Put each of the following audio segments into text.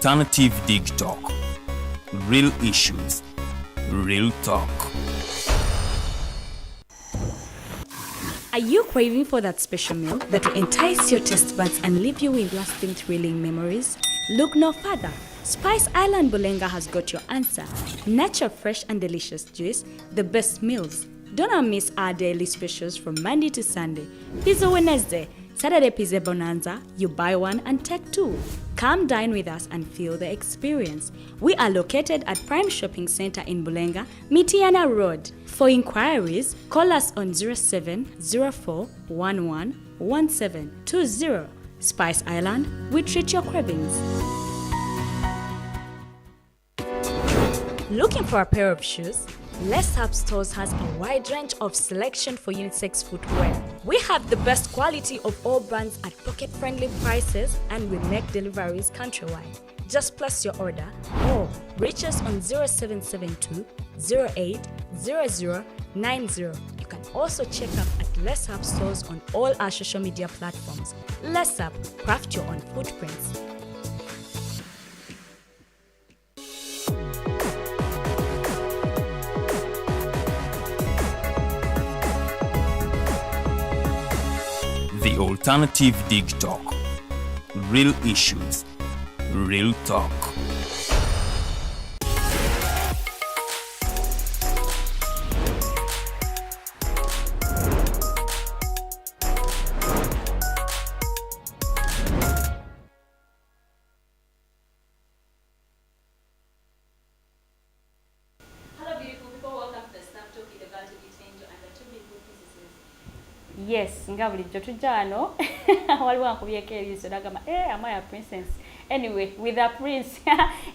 Alternative Dig Talk. Real issues, real talk. Are you craving for that special meal that will entice your taste buds and leave you with lasting, thrilling memories? Look no further. Spice Island Bulenga has got your answer. Natural, fresh and delicious juice, the best meals. Don't miss our daily specials from Monday to Sunday. Pizza Wednesday, Saturday Pizza Bonanza, you buy one and take two. Come dine with us and feel the experience. We are located at Prime Shopping Center in Bulenga, Mitiana Road. For inquiries, call us on 0704111720. Spice Island, we treat your cravings. Looking for a pair of shoes? Les Hub Stores has a wide range of selection for unisex footwear. We have the best quality of all brands at pocket-friendly prices, and we make deliveries countrywide. Just place your order or reach us on 0772 080090. You can also check up at Les Hub Stores on all our social media platforms. Les Hub, craft your own footprints. The Alternative Dig Talk. Real issues, real talk. Hello beautiful people, welcome to the Snap Talk with the girl to be Teangel and the two beautiful princesses. Yes, nga bulijjo tujja wano waliwo ankubyeko eriiso nagamba am I a princess? Anyway, with a prince.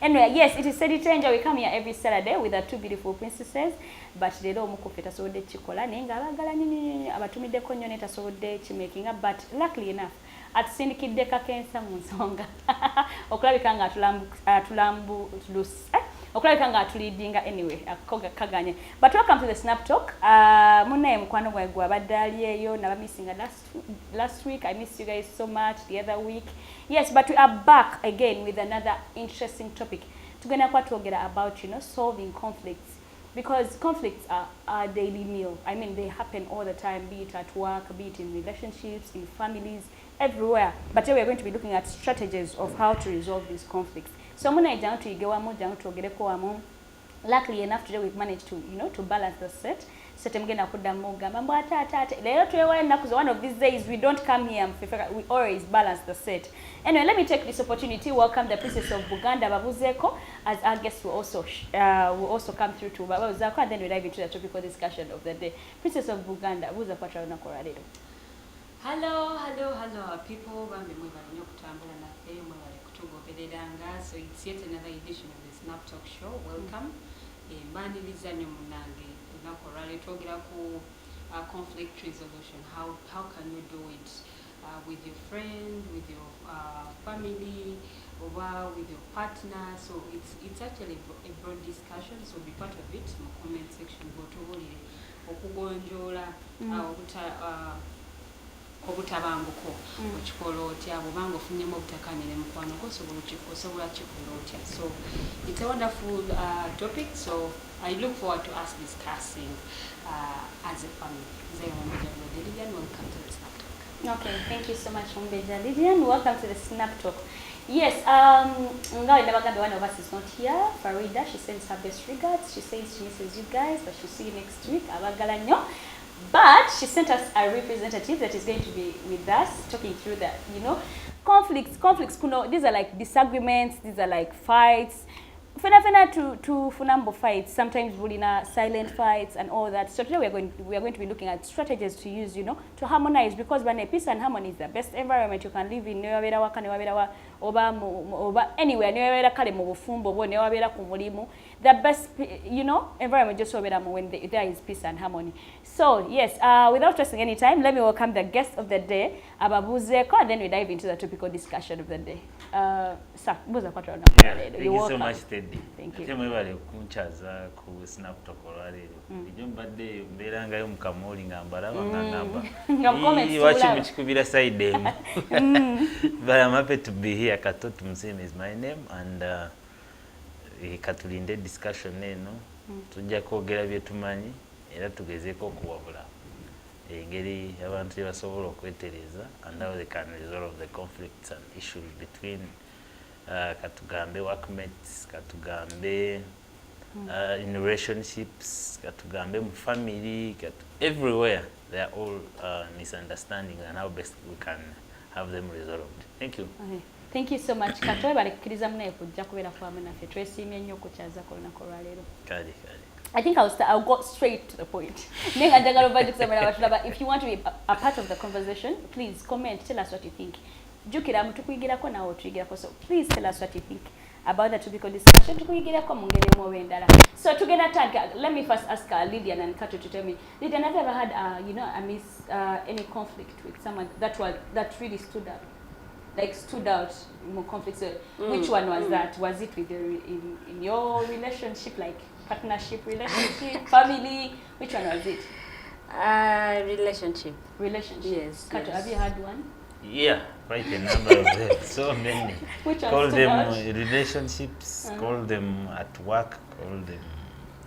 Anyway, yes, it is Teddy Teangel. We come here every Saturday with our two beautiful princesses. But leero omukufe tasobodde kikola naye nga abaagala nini abatumiddeko nnyo netasobodde kimakinga, but luckily enough atusindikidde kakensa mu nsonga okulabika nga okulabika nga atuliidinga anyway kaganye. But welcome to the Snap Talk. Munnaye mukwano gwange gwabadde ali eyo nabamisinga last week. I missed you guys so much the other week. Yes, but we are back again with another interesting topic. Tugenda kwatwogera about, solving conflicts. Because conflicts are our daily meal. I mean, they happen all the time, be it at work, be it in relationships, in families, everywhere. But today we are going to be looking at strategies of how to resolve these conflicts. So muna ijana tuigewamu, jana tuogereko wamu. Luckily enough, today we've managed to, to balance the set. Mgenda kuddamu gamba mbu ate leero twewayo ennaku zo. One of these days we don't come here, we always balance the set. Anyway, let me take this opportunity welcome the Princess of Buganda Babuzeko as our guest will also come through to Babuzeko, and then we dive into the topical discussion of the day. Princess of Buganda, Buza Patra Nakora Ledo. Hello people, bambi mwebale nnyo kutambula naffe mwebale kutugobereranga. So it's yet another edition of the Snap Talk show. Welcome. Mbaniriza nnyo munange nakora leero twogera ku conflict resolution. How can you do it with your friend, with your family, or with your partner? So it's actually a broad discussion, so be part of it in the comment section. Go to Okugonjoolwa obutabanguko okikola otya bwobanga ofunyemu obutakanya ne mukwano gwo osobola kikola otya. So it's a wonderful topic, so I look forward to us discussing as a family. Omumbejja Luwedde Lilian, welcome to the Snap Talk. Okay, thank you so much, Omumbejja Lilian. Welcome to the Snap Talk. Yes, one of us is not here. Farida, she sends her best regards. She says she misses you guys, but she'll see you next week. Abagala nnyo. But she sent us a representative that is going to be with us, talking through that, conflicts, these are like disagreements, these are like fights. Fena to funambo fights, sometimes bulina silent fights and all that. So today we are going to be looking at strategies to use, to harmonize, because when peace and harmony is the best environment you can live in. Oba anywhere, kale mu bufumbo bo, ku mulimu. the best, you know, environment just so when there is peace and harmony. So yes, without wasting any time, let me welcome the guest of the day, Ababuzeko, and then we dive into the topical discussion of the day. Sir, thank you so much, Teddy. Thank you. Temwebale kunchaza ku snaptok olwaleero. Ejo mbadde mbeera ngayo mu kamooli nga mbalaba nga ngamba. Wachi mukikubira side emu. But I'm happy to be here. Kato Tumseme is my name, and katulinde discussion eno. Tujja kwogera bye tumanyi era tugezeeko okuwabula engeri abantu gye basobola okwetereza and how they can resolve the conflicts and issues between katugambe workmates, katugambe in relationships, katugambe mu family, everywhere they are all misunderstandings and how best we can have them resolved. Thank you. Okay. Thank you so much, Kato. Balikiriza mune kujja kubeera kwamu naffe. Twesimye nnyo okukyaza ku lunaku olwaleero. Kale. I think I'll go straight to the point. If you want to be a part of the conversation, please comment, tell us what you think. So please tell us what you think about the topical discussion. So to get a let me first ask Lilian and Kato to tell me, Lilian, have you ever had any conflict with someone that really stood out? Like stood out more conflicts? Which one was that? Was it with in your relationship, like partnership, relationship, family? Which one was it? Relationship. Relationship. Yes. Kato, yes. have you had one? Yeah, quite a number of them. So many. Which one call stood them out? relationships, call them at work, call them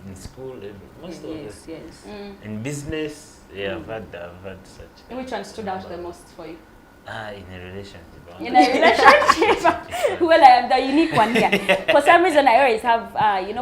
in school, most of them. Yes. In business, yeah, I've had such. And which one stood out the most for you? In a relationship. In a relationship? Well, I am the unique one here. For some reason, I always have,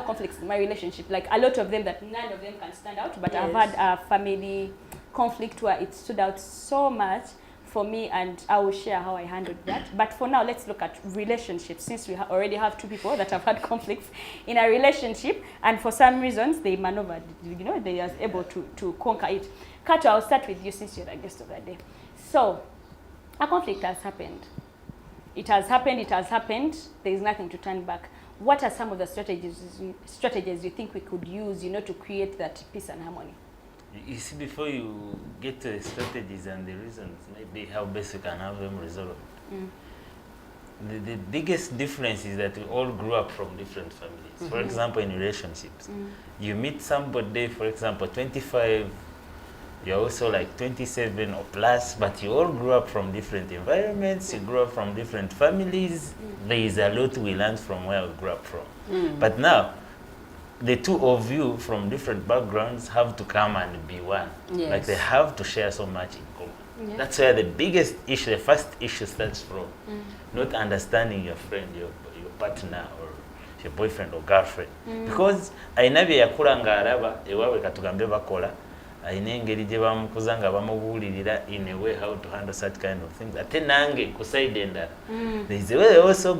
conflicts in my relationship. Like a lot of them that none of them can stand out. But I've had a family conflict where it stood out so much for me, and I will share how I handled that. But for now, let's look at relationships, since we already have two people that have had conflicts in a relationship, and for some reasons, they maneuvered, they are able to conquer it. Kato, I'll start with you since you're the guest of the day. So, a conflict has happened. It has happened. There is nothing to turn back. What are some of the strategies you think we could use, to create that peace and harmony? You see, before you get to the strategies and the reasons, maybe how best you can have them resolved. The biggest difference is that we all grew up from different families. For example, in relationships, you meet somebody, for example, 25, you're also like 27 or plus, but you all grew up from different environments, you grew up from different families. There is a lot we learned from where we grew up from. But now, the two of you from different backgrounds have to come and be one. Yes. Like they have to share so much in common. Yeah. That's where the biggest issue, the first issue starts from. Not understanding your friend, your partner, or your boyfriend or girlfriend. Because aina bye yakula nga araba ewawe katugambe bakola aina engeri gye bamukuza nga bamubuulirira in a way how to handle such kind of things. Ate nange ku side endala there is a way they also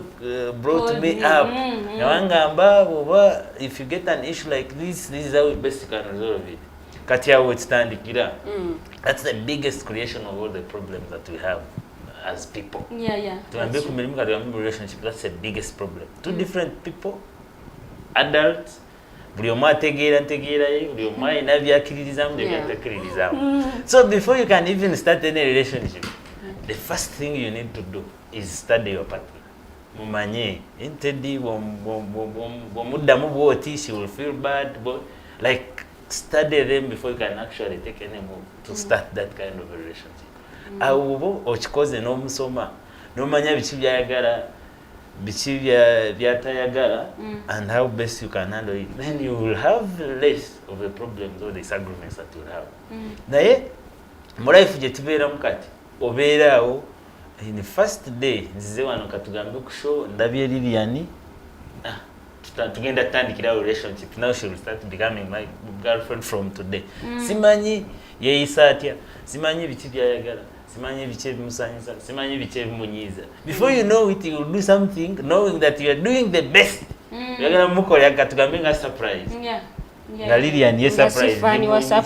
brought me up. Nawangamba oba if you get an issue like this is how we best can resolve it. Kati awo kitandikira. That's the biggest creation of all the problems that we have as people. Yeah. Tuambe ku mirimu kati mu relationship, that's the biggest problem. Two different people, adults, buli omu ategeera ye, buli omu alina byakiririzamu byatakiririzamu. So before you can even start any relationship, the first thing you need to do is study your partner. Mumanye, Teddy, bw'omuddamu bw'oti, she will feel bad. Like, study them before you can actually take any move to start that kind of a relationship. Awo okikoze n'omusoma, n'omanya biki byayagala, biki byatayagala, and how best you can handle it. Then you will have less of the problems or disagreements that you have. Naye, mu life gye tubeeramu kati, obeeraawo, in the first day, nzize wano katugambe ku show, ndabye Lilian, tugenda tutandikira relationship. Now she will start becoming my girlfriend from today. Simanyi yeeyisa atya, simanyi biki byayagala, simanyi biki ebimusanyusa, simanyi biki ebimunyiiza. Before you know it, you will do something knowing that you are doing the best. Yagala mukola katugambe nga surprise. Nga Lilian ye surprise. Zimuyisa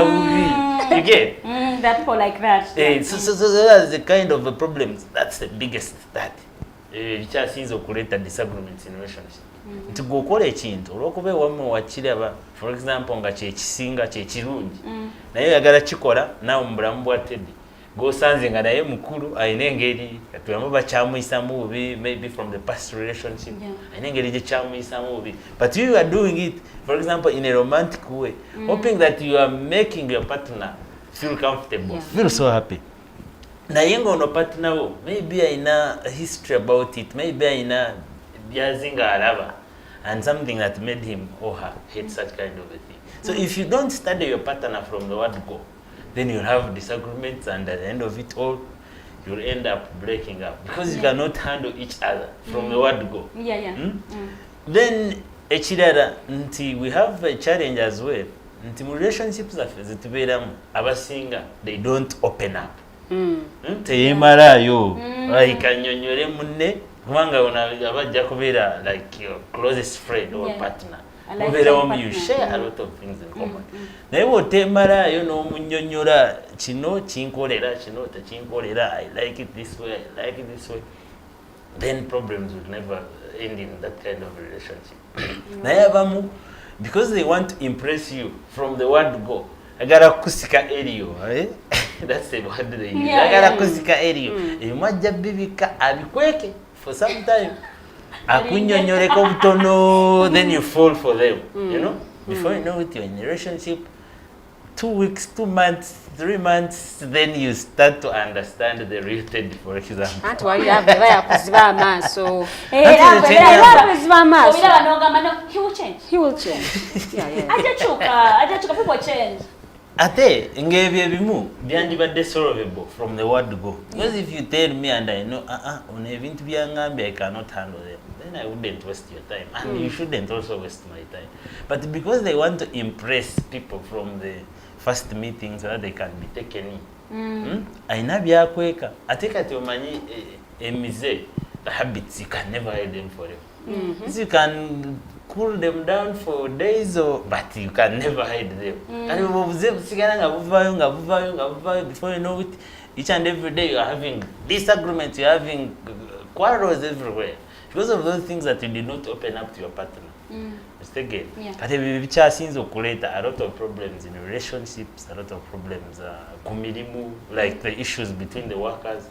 bubi. You get? There are people like that. So that's the kind of a problem. That's the biggest that. Which has okuleeta disagreements in relationship. nti gwokola ekintu olwokuba ewammwe wakiraba for example nga kyekisinga kyekirungi naye oyagala kikola naawe mu bulamu bwa Teddy gwosanze nga naye mukulu ayina engeri katulamu bakyamuyisamu bubi maybe from the past relationship ayina engeri gyekyamuyisamu bubi but you are doing it for example in a romantic way hoping that you are making your partner feel comfortable feel so happy naye ng'ono partner wo maybe ayina a history about it maybe ayina byazinga alaba and something that made him or her hate such kind of a thing so if you don't study your partner from the word go then you'll have disagreements and at the end of it all you'll end up breaking up because you cannot handle each other from the word go. Then ekirala nti we have a challenge as well nti mu relationships zaffe zitubeeramu abasinga they don't open up teyemalayo like annyonnyole munne kubanga abajja kubeera like your closest friend or partner mubeera wamu you share a lot of things in common naye bw'oteemalayo n'omunnyonnyola kino kinkolera kino tekinkolera I like it this way I like it this way then problems will never end in that kind of relationship naye abamu because they want to impress you from the word go agala kusika eriyo that's the word they use agala kusika eriyo emwajja bibika abikweke for some time akunnyonnyoleko butono then you fall for them you know before you know it you're in a relationship 2 weeks 2 months 3 months then you start to understand the real Teddy for example anti wali ava yakuziba amaaso yakuziba amaaso he will change yeah ajachuka people change ate ng'ebyo ebimu byandibadde solvable from the word go because if you tell me and I know on ebintu byangambye I cannot handle them then I wouldn't waste your time and you shouldn't also waste my time but because they want to impress people from the first meeting so that they can be taken in ayina byakweka ate kati omanyi emize the habits you can never hide them forever you can cool them down for days but you can never hide them and obuze busigala nga buvayo before you know it each and every day you are having disagreements you are having quarrels everywhere because of those things that you did not open up to your partner again kati bikyasinze okuleeta a lot of problems in relationships a lot of problems ku mirimu like the issues between the workers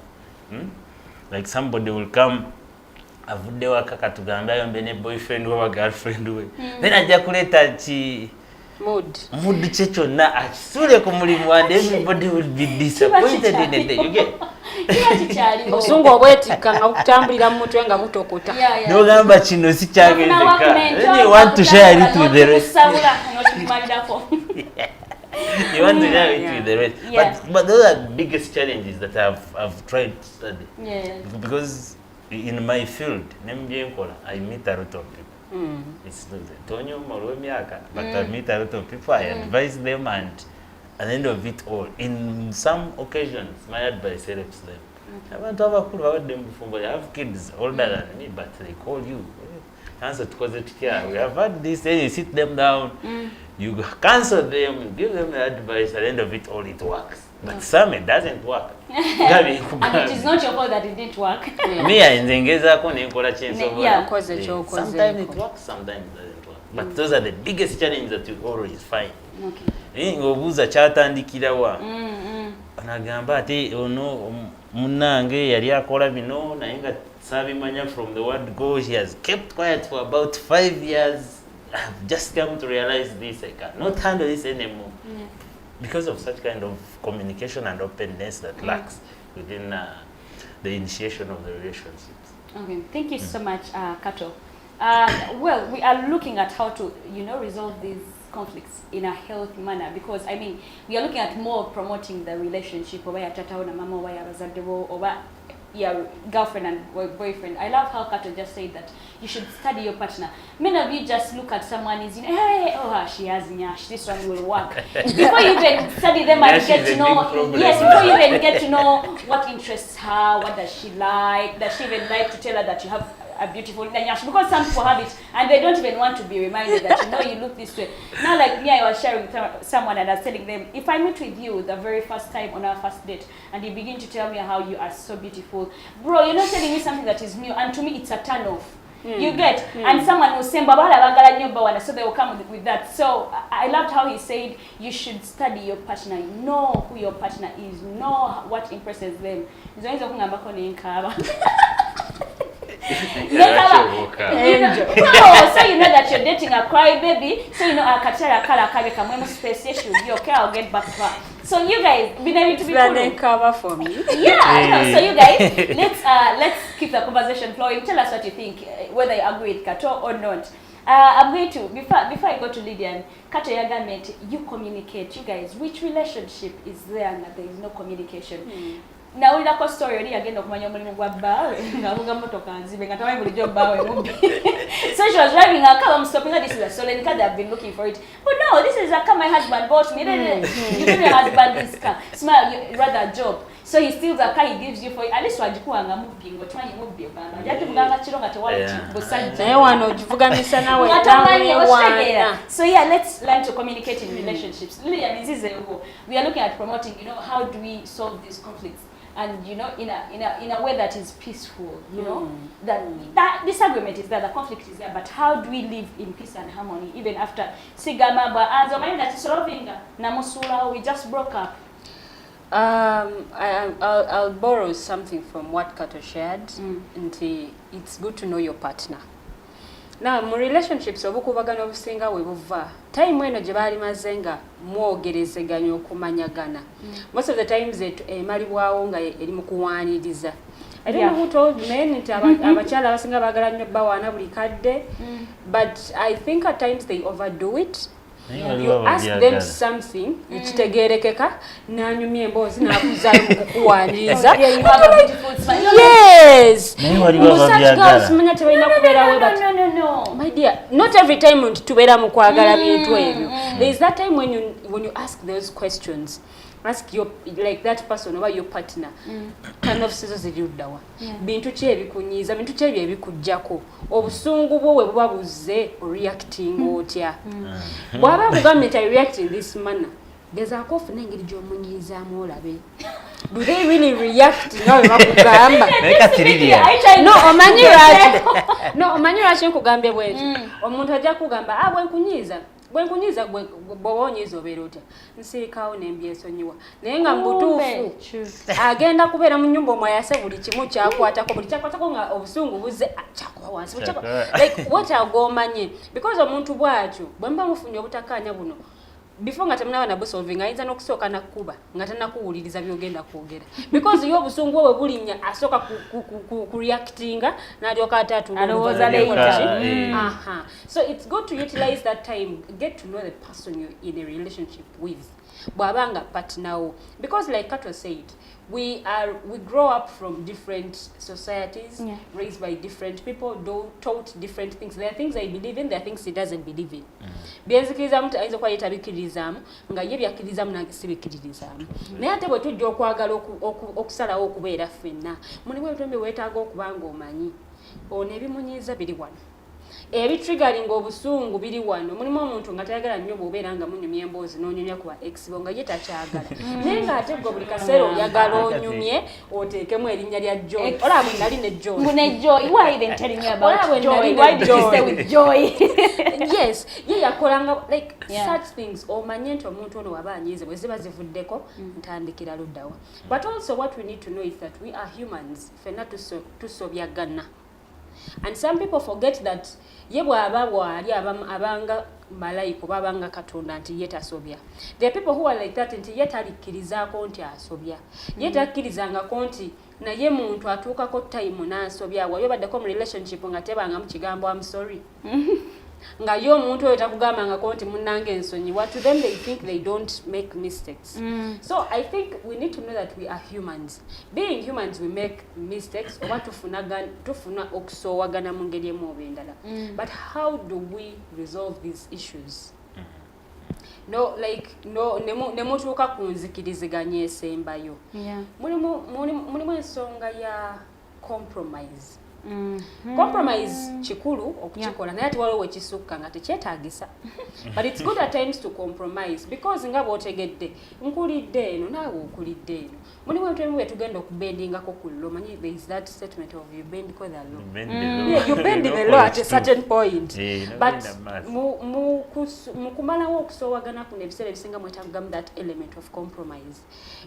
like somebody will come avudde waka katugambe ayombe ne boyfriend oba girlfriend we then ajja kuleeta ki mood kye kyonna akisuule ku mulimu and everybody will be disappointed in a day you get obusungu obwetikka nga bukutambulira mu mutwe nga butokota n'ogamba kino si kyagenzeka then you want to share it with the rest you want to share it with the rest but those are the biggest challenges that I've tried to study because in my field nembyenkola I meet a lot of people it's tonyoma olw'emyaka but I meet a lot of people I advise them and at the end of it all in some occasions my advice helps them abantu abakulu bawadde mu bufumbo they have kids older than me but they call you answer tukoze tutya we have had this then you sit them down you cancel them you give them the advice at the end of it all it works but some it doesn't work and it is not your fault that it didn't work me ayinzengezaako nenkola kyensobola sometimes it works sometimes it doesn't work but those are the biggest challenges that you always find ng'obuuza kyatandikirawa anagamba ate ono munnange yali akola bino naye nga saabimanya from the word go he has kept quiet for about 5 years I've just come to realize this I cannot handle this anymore because of such kind of communication and openness that lacks within the initiation of the relationships. Okay, thank you so much, Kato. Well, we are looking at how to, resolve these conflicts in a healthy manner because, I mean, we are looking at more promoting the relationship over your tata na mama over your bazadebo over your girlfriend and boyfriend. I love how Kato just said that you should study your partner. Many of you just look at someone is, hey, she has nyash, this one will work. Before you even study them and get to know, before you even get to know what interests her, what does she like, does she even like to tell her that you have a beautiful nyash? Because some people have it and they don't even want to be reminded that, you look this way. Now, like me, I was sharing with someone and I was telling them, if I meet with you the very first time on our first date and you begin to tell me how you are so beautiful, bro, you're not telling me something that is new and to me it's a turn off. You get? And someone will say, Babala bagala nyo bawana, so they will come with that. So I loved how he said, you should study your partner, know who your partner is, know what impresses them. So you know that you're dating a crybaby, so you know space you okay, I'll get back to her. So you guys, be ready to be cover for me. Yeah, so you guys, let's keep the conversation flowing. Tell us what you think, whether you agree with Kato or not. I'm going to, before I go to Lilian, Kato Yagamete, you communicate. You guys, which relationship is there and there is no communication? Now we like story already again of my bawe ngavuga motoka nzibe ngatamai bulijjo bawe mubbi. So she was driving a car. I'm stopping her. This is a stolen car. They've been looking for it, but no, this is a car my husband bought me. You don't your husband this car. Smile, you rather job. So he steals a car, he gives you for it. At least wajikuanga mubbi ngo twanyi mubbi bana. Jati muganga chiro nga tewali busajja. Naye wano ojivugamisa nawe. So yeah, let's learn to communicate in relationships. Lilian, we are looking at promoting, you know, how do we solve these conflicts? And you know, in a way that is peaceful, you know, that disagreement is there, the conflict is there, but how do we live in peace and harmony even after Sigamaba and Zomaina Sorovinga Namusula, we just broke up? I'll borrow something from what Kato shared, and it's good to know your partner. Now, mu relationships obukubagana obusinga we buva time eno gye baali mazenga mwogerezeganya okumanyagana. Most of the times emalibwawo nga eri mu kuwaaniriza. I don't know who told men nti abakyala abasinga baagala nnyo bawaana buli kadde, but I think at times they overdo it. You ask them something, ekitegeerekeka n'anyumya emboozi n'akuzaayo mu kukuwaaniriza. Yes! Simanya tebalina kubeerawo, but my dear, not every time tubeera mu kwagala bintu ebyo. There is that time when you ask those questions. Ask your, like that person or your partner, kind of sizo ziriuddawa. Bintu ki ebikunyiiza, bintu ki ebikujjako. Obusungu bwo we buba buzze reacting otya. Bw'aba kugambye nti I react in this manner, gezaako ofuna engeri gy'omunyiizaamu olabe. Do they really react nga bwe bakugamba? No, omanyi lwaki nkugambye bwekyo. Omuntu ajja kugamba, bwenkunyiiza bw'onyiiza obeera otya. Nsirikawo n'embyesonyiwa. Naye nga mbutuufu agenda kubeera mu nnyumba omwayase buli kimu kyakwatako, buli kyakwatako nga obusungu buzze kyakuba wansi. Like wetaaga omanye. Because omuntu bw'atyo bwe mba mufunye obutakkaanya buno, before nga temunaba na busolving ayinza n'okusooka nakkuba nga tannakuwuliriza by'ogenda kwogera. Because yo obusungu bwe bulinnya asooka ku reactinga n'alyoka ate alowooza later. So it's good to utilize that time, get to know the person you're in a relationship with. Bwabanga partner, because like Kato said, we grow up from different societies, raised by different people, taught different things. There are things I believe in, there are things he doesn't believe in. Byenzikiriza muntu ayinza kuba yetabikiririzaamu nga ye byakkiririzaamu nange sibikiririzaamu. Naye ate bwe tujja okwagala okusalawo okubeera ffenna, mulimu ebitombe weetaaga okuba ng'omanyi. Ono ebimunyiiza biri wano. Ebitriggering obusungu biri wano. Mulimu omuntu nga tayagala nnyo bw'obeera nga munyumya emboozi n'onyumya ku ba ex bo nga ye takyagala. Naye ng'ate gwe buli kaseera oyagala onyumye oteekemu erinnya lya Joy. Olaba bwe nali ne Joy. Joy. Why even telling me about Joy? Why did you stay with Joy? Yes, ye yakolanga like such things. Omanye nti omuntu ono waba anyiize bwe ziba zivuddeko ntandikira luddawa. But also what we need to know is that we are humans. Ffenna tusobyagana. And some people forget that ye bw'aba bw'ali abanga malayika oba abanga Katonda nti ye tasobya. There are people who are like that nti ye talikkirizaako nti asobya. Ye takkirizangako nti naye muntu atuukako time n'asobya. Wayo baddeko mu relationship nga tebanga mu kigambo I'm sorry. Nga yo omuntu oyo takugambangako nti munnange ensonyiwa. To them they think they don't make mistakes. So I think we need to know that we are humans. Being humans we make mistakes oba tufuna okusoowagana mu ngeri emu oba endala. But how do we resolve these issues? Nemutuuka ku nzikiriziganya esembayo. Mulimu ensonga ya compromise. Compromise kikulu okukikola naye ati waliwo wekisukka nga tekyetaagisa. But it's good at times to compromise because nga bw'otegedde nkulidde eno naawe okulidde eno. Mulimu ebintu bye tugenda okubendingako ku llo. Manyi there is that statement of you bend ko the law. Yeah, you bend the law at a certain point. But mu kumalawo okusoowagana kuno ebiseera ebisinga mwetagamu that element of compromise.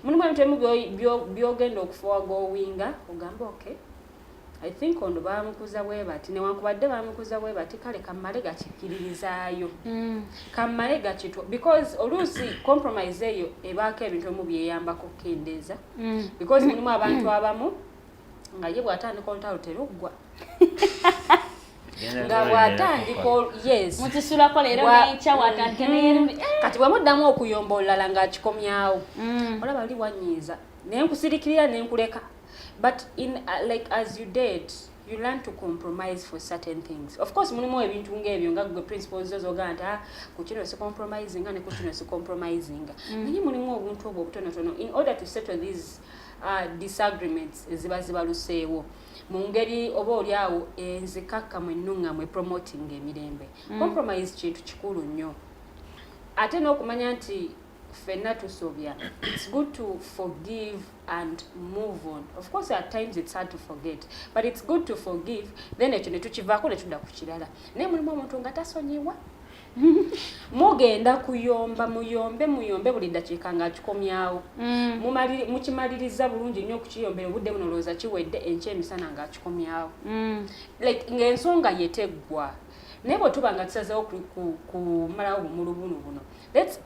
Mulimu ebintu byogenda okufuwaga owinga ogamba okay, I think ono bamukuza bwe bati newankubadde bamukuza bwe bati kale kammale gakikkiririzaayo. Kammale gakitwa because oluusi compromise eyo ebaako ebintu omu byeyambako kendeeza. Because mulimu abantu abamu nga ye bw'atandika olutalo teruggwa. Nga bw'atandika yes. Mukisulako leero n'enkya watandika n'erundi. Kati bw'amuddamu okuyomba olulala ng'akikomyawo. Olaba ali wanyiiza. Naye nkusirikirira ne nkuleka. But in like as you did, you learn to compromise for certain things. Of course, mulimu ebintu ng'ebyo nga gwe principles z'oganda ku kino si compromising ne ku kino si compromising. Naye mulimu obuntu obwo obutonotono in order to settle these disagreements eziba zibaluseewo. Mu ngeri oba oliawo enzikakkamu ennungamu promoting emirembe. Compromise kintu kikulu nnyo. Ate n'okumanya nti ffenna tusobya. It's good to forgive and move on. Of course, at times it's hard to forget, but it's good to forgive. Then ekyo ne tukivaako ne tudda ku kirala. Naye mulimu omuntu nga tasonyiwa. Mugenda kuyomba muyombe buli ddakiika ng'akikomyawo. Mukimaliriza bulungi nnyo okukiyombera obudde buno olowooza kiwedde enkya emisana ng'akikomyawo. Like ng'ensonga yeteggwa. Naye bwe tuba nga tusazeewo kumalawo bumulu buno. Let's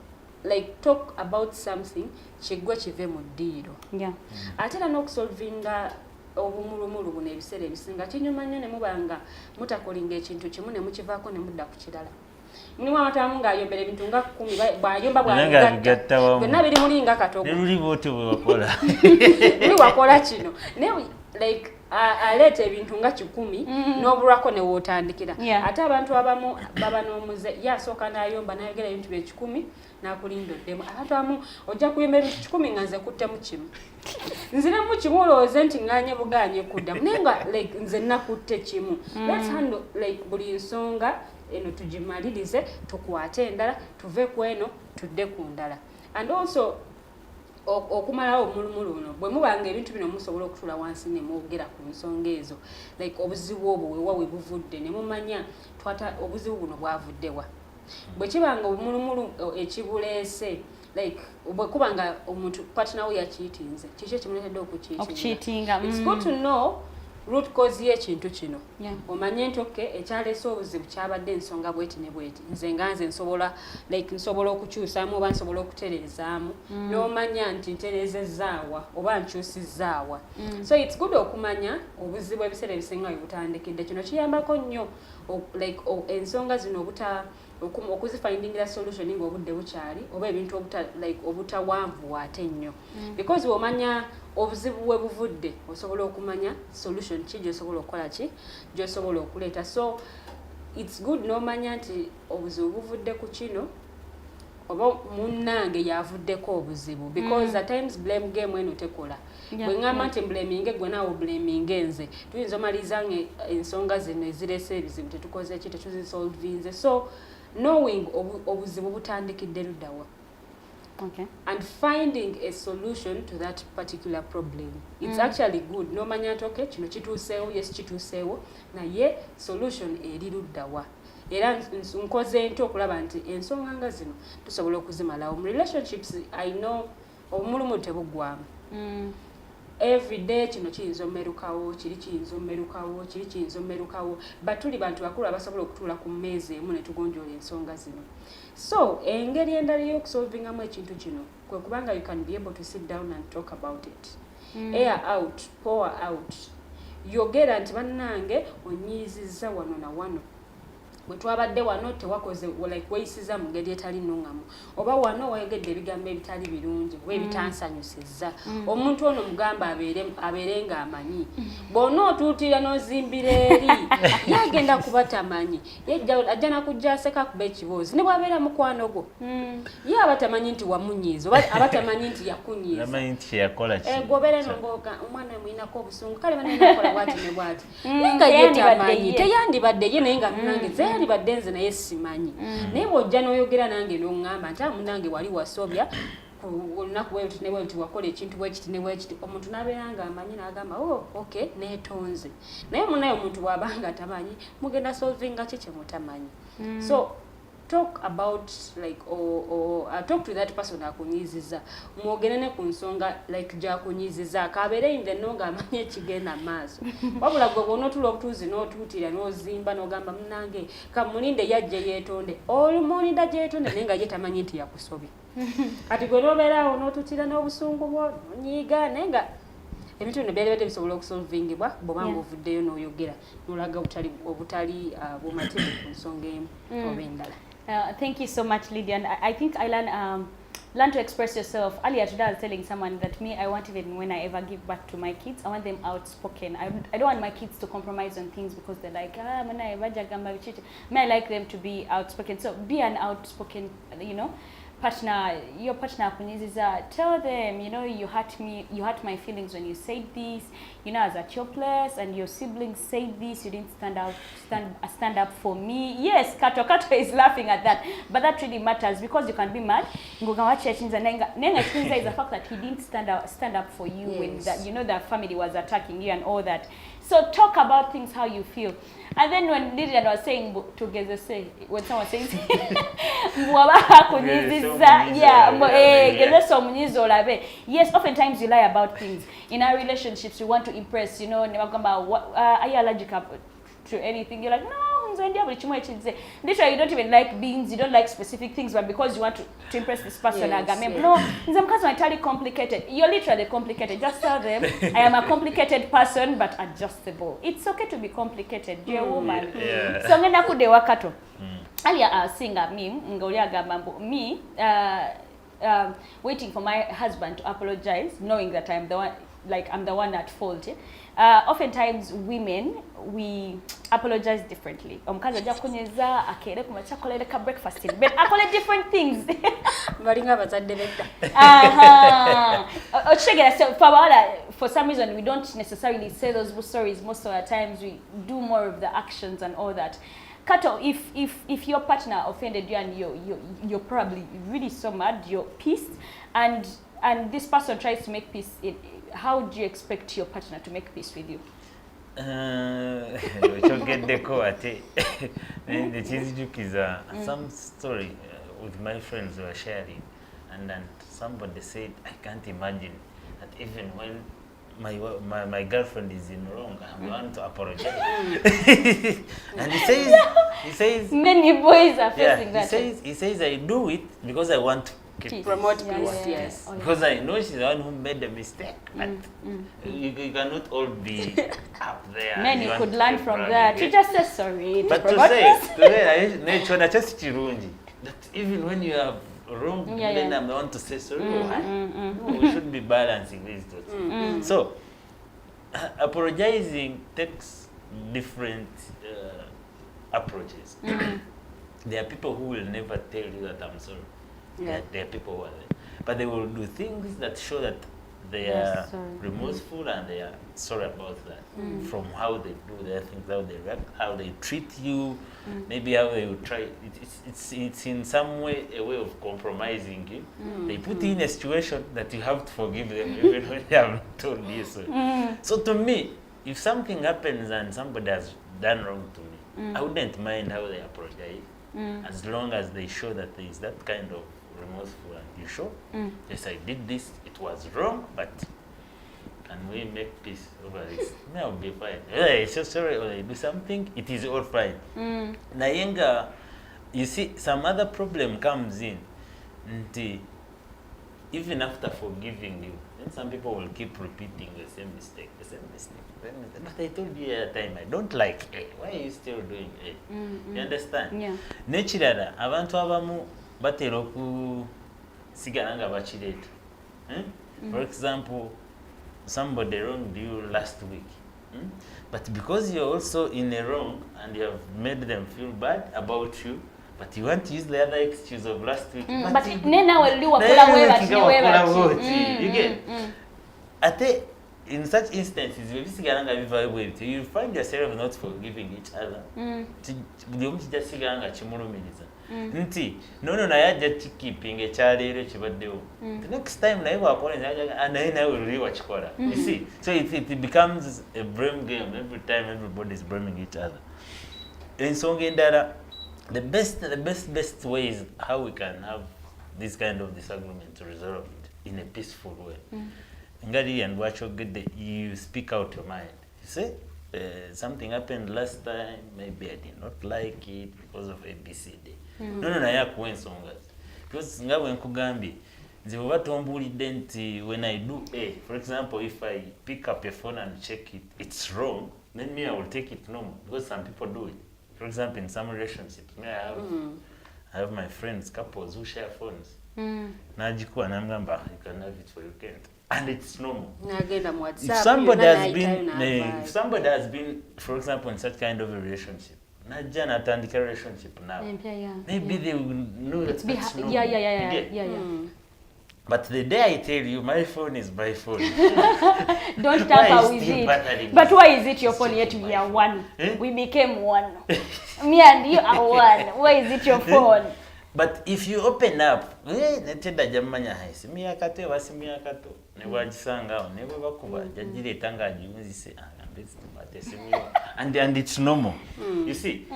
like talk about something kigwe kive mu ddiiro. Ate era n'okusolvinga obumulumulu buno ebiseera ebisinga kinyuma nnyo ne mubanga mutakolinga ekintu kimu ne mukivaako ne mudda ku kirala. Mulimu abantu abamu ng'ayombera ebintu nga 10 bw'ayomba bw'agatta byonna biri muli nga Kato. Ne luli bw'otyo bwe wakola. Luli wakola kino. Naye like aleeta ebintu nga 10 n'obulwako ne wootandikira. Ate abantu abamu baba n'omuze yasooka n'ayomba n'ayogera ebintu bye 10 n'akulinda oddemu. Abantu abamu ojja kuyomba ebintu 10 nga nze kuttemu kimu. Nziremu kimu olowooze nti nganye buganye kuddamu. Naye nga like nze nakutte kimu. Let's handle like buli nsonga eno tugimalirize tukwate endala tuve ku eno tudde ku ndala. And also okumalawo omulumulu uno bwe mubanga ebintu bino musobola okutula wansi ne mwogera ku nsonga ezo like obuzibu obwo wewa we buvudde ne mumanya twata obuzibu buno bwavuddewa. Bwe kibanga omulumulu ekibuleese like bwe kubanga omuntu partner we yakiitinze kiki ekimuleetedde okukiitinga. It's good to know root cause y'ekintu kino. Omanye nti okay ekyaleese obuzibu kyabadde ensonga bweti ne bweti. Nze nganze nsobola okukyusaamu oba nsobola okutereezaamu. N'omanya nti ntereezezaawa oba nkyusizaawa. So it's good okumanya obuzibu ebiseera ebisinga butandikidde. Kino kiyambako nnyo like ensonga zino okuzifindingira solution ng'obudde bukyali oba ebintu obutawanvu ate nnyo. Because womanya obuzibu we buvudde osobola okumanya solution ki gy'osobola okukola ki gy'osobola okuleeta. So it's good n'omanya nti obuzibu buvudde ku kino oba munnange yavuddeko obuzibu. Because at times blame game eno tekola. Bwe ngamba nti blaminge gwe naawe blaminge nze tuyinza omaliriza ensonga zino ezireese ebizibu tetukoze ki tetuzisolvinze. So knowing obuzibu butandikidde luddawa. And finding a solution to that particular problem. It's actually good. No manya nti okay kino kituuseewo yes kituuseewo naye solution eri luddawa. Era nkoze nti okulaba nti ensonga nga zino tusobola okuzimalawo. Mu relationships I know omulumulu tebuggwamu. Every day kino kiyinza omerukawo kiri kiyinza omerukawo but tuli bantu bakulu abasobola okutuula ku mmeeza emu ne tugonjoola ensonga zino. So engeri endala y'okusolvingamu ekintu kino kwe kubanga you can be able to sit down and talk about it. Air out, pour out. Yogera nti bannange onyiizizza wano na wano. bwe twabadde wano tewakoze like weyisiza mu ngeri etali nnungamu oba wano wayogedde ebigambo ebitali birungi bwe bitansanyusizza omuntu ono mugamba abeere ng'amanyi bw'onootuutira n'ozimbira eri yagenda kuba tamanyi ajja nakujja aseka kuba ekiboozi ne bw'abeera mukwano gwo ye aba tamanyi nti wamunyiiza oba aba tamanyi nti yakunyiiza gobeera nongoga omwana muyinako obusungu kale bananakola bwati ne bwati naye nga ye tamanyi teyandibadde ye naye nga munange zeyandibadde nze naye simanyi naye bw'ojja n'oyogera nange n'oŋŋamba nti munange wali wasobya olunaku bwe tuti ne bwe nti wakola ekintu bwekiti ne bwekiti omuntu n'abeera nga amanyi n'agamba okay neetonze naye munaye omuntu bw'abanga tamanyi mugenda solvinga ki kye mutamanyi so talk about like or talk to that person akunyiziza mwogere ku nsonga like gyakunyiziza akabeere in the nonga amanye ekigenda maaso wabula gwe bw'onootula obutuuzi n'otuutira n'ozimba n'ogamba munange kamulinde yajje yeetonde olumonida gye yeetonde naye nga ye tamanyi nti yakusobye kati gwe n'obeeraawo n'otuutira n'obusungu bwo nyiiga naye nga ebintu bino byali badde bisobola okusolvingibwa bw'oba ng'ovuddeyo n'oyogera n'olaga obutali bumativu ku nsonga emu oba endala. Thank you so much, Lilian. I think I learn to express yourself. Earlier today I was telling someone that I want, even when I ever give back to my kids, I want them outspoken. I don't want my kids to compromise on things because they're like, I like them to be outspoken. So be an outspoken, partner, your partner, tell them, you hurt my feelings when you said this, I was at your place and your siblings said this, you didn't stand up for me. Yes, Kato is laughing at that, but that really matters because you can be mad. Is the fact that he didn't stand up for you when the family was attacking you and all that. So talk about things how you feel. And then when Lilian was saying when someone says yes, oftentimes you lie about things. In our relationships, we want to impress, are you allergic to anything? You're like, no, literally you don't even like beans, you don't like specific things, but because you want to impress this person, no, in some cases I'm entirely complicated. You're literally complicated. Just tell them I am a complicated person but adjustable. It's okay to be complicated, dear woman. So ngenda kudewa Kato. Earlier I was saying me waiting for my husband to apologize, knowing that I'm the one at fault. Oftentimes women, we apologize differently. Omukazi ajja kunyeza akere ku machakolere ka breakfast in bed. Akole different things. Balinga bazadde betta. For some reason we don't necessarily say those stories. Most of the times we do more of the actions and all that. Kato, if your partner offended you and you're probably really so mad, you're pissed, and this person tries to make peace, how do you expect your partner to make peace with you? Some story with my friends were sharing, and then somebody said, I can't imagine that even when my girlfriend is in wrong, I want to apologize. And he says many boys are facing that. He says I do it because I want to promote peace, yes. Because I know she's the one who made the mistake, but you cannot all be up there. Many could learn from that. You just say sorry. But to say, that even when you have wrong, then I'm the one to say sorry. We should be balancing these two. So, apologizing takes different approaches. There are people who will never tell you that I'm sorry. There are people who are there. But they will do things that show that they are remorseful and they are sorry about that. From how they do their things, how they react, how they treat you, maybe how they will try. It's in some way a way of compromising you. They put you in a situation that you have to forgive them even when they haven't told you so. So to me, if something happens and somebody has done wrong to me, I wouldn't mind how they apologize, as long as they show that there is that kind of remorseful and you show, yes, I did this, it was wrong, but can we make peace over this? I'll be fine. It's just sorry, or I do something, it is all fine. Nayenga, you see, some other problem comes in. even after forgiving you, then some people will keep repeating the same mistake. But I told you at a time, I don't like A. Why are you still doing A? You understand? Yeah. Nechirara, abantu abamu batera okusigala nga bakireta. For example, somebody wronged you last week. But because you're also in a wrong and you have made them feel bad about you, but you want to use the other excuse of last week. But nena waliwa kula wewe you get. Ate in such instances, you find yourself not forgiving each other. Nti nono nayaja keeping ekyaleero kibaddewo. The next time naye wakola naye nawe oli wakikola. You see, so it becomes a blame game every time everybody is blaming each other. Ensonga endala, the best way is how we can have this kind of disagreement to resolve it in a peaceful way. Ngari and wachogede, you speak out your mind. You say something happened last time, maybe I did not like it because of ABCD. No naye akuwa ensonga. Because nga bwe nkugambye nze bwe batombulidde nti when I do A, for example, if I pick up your phone and check it, it's wrong, then me I will take it normal because some people do it. For example, in some relationships, me I have my friends, couples who share phones. Najikuwa namgamba, you can have it for your kid. And it's normal. If somebody has been, for example, in such kind of a relationship, Najana atandika relationship now. Maybe they will know that it's normal. Yeah. But the day I tell you my phone is my phone, don't tamper with it. But why is it your phone yet we are one? We became one. Me and you are one. Why is it your phone? But if you open up, neteda jamanya haisi miyakato wasi miyakato ne wagisanga ne bakuba jajire tanga ajiunzise and it's normal. You see,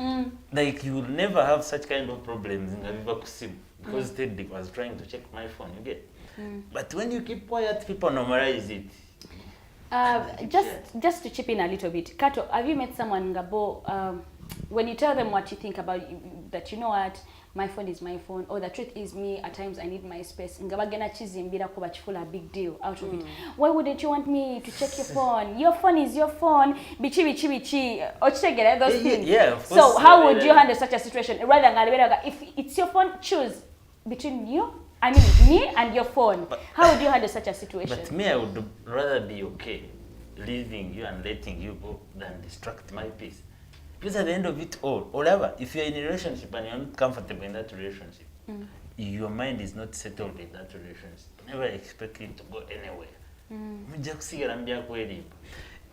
like you will never have such kind of problems in Aviva Kusim because Teddy was trying to check my phone. You get, but when you keep quiet, people normalize it. Just to chip in a little bit, Kato, have you met someone Ngabo? When you tell them what you think about that, you know what, my phone is my phone, or the truth is me, at times I need my space. Ngabagena chizimbira kuba chifula a big deal out of it. Why wouldn't you want me to check your phone? Your phone is your phone. Bichi. Ochegera those things. Yeah, of course. So how would you handle such a situation? Rather than if it's your phone, choose between you, me and your phone. How would you handle such a situation? But me, I would rather be okay leaving you and letting you go than distract my peace. Because at the end of it all, whatever, if you're in a relationship and you're not comfortable in that relationship, your mind is not settled in that relationship. Never expect it to go anywhere.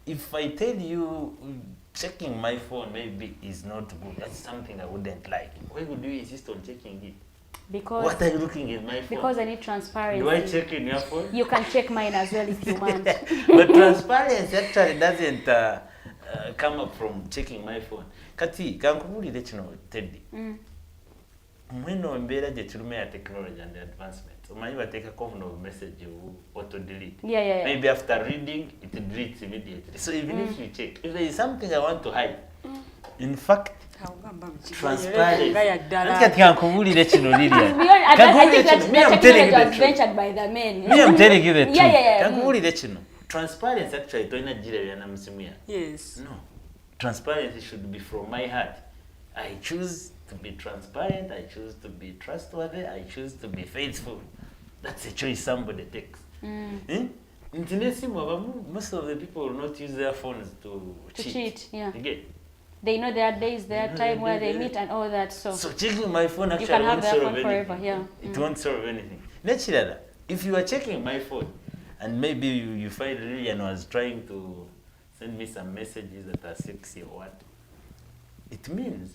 If I tell you checking my phone maybe is not good, that's something I wouldn't like. Why would you insist on checking it? Because what are you looking at my phone? Because I need transparency. Do I check in your phone? You can check mine as well if you want. But transparency actually doesn't come up from checking my phone. Kati, kankubulire kino Teddy. Mweno mbeera gye tulume ya technology and advancement. Omanyi bateeka common of message you auto delete. Yeah. Maybe after reading it deletes immediately. So even if you check, if there is something I want to hide, in fact, transparency. I think ventured by the men. Me, I'm telling you the truth. Transparency actually don't. Yes. No. Transparency should be from my heart. I choose to be transparent, I choose to be trustworthy, I choose to be faithful. That's a choice somebody takes. Most of the people will not use their phones to cheat. Yeah. Again. They know there are days, there are time where they meet and all that. So checking my phone actually you can have won't their solve phone anything. forever. Yeah. It won't solve anything. Naturally, if you are checking my phone and maybe you find Lilian was trying to send me some messages that are sexy or what, it means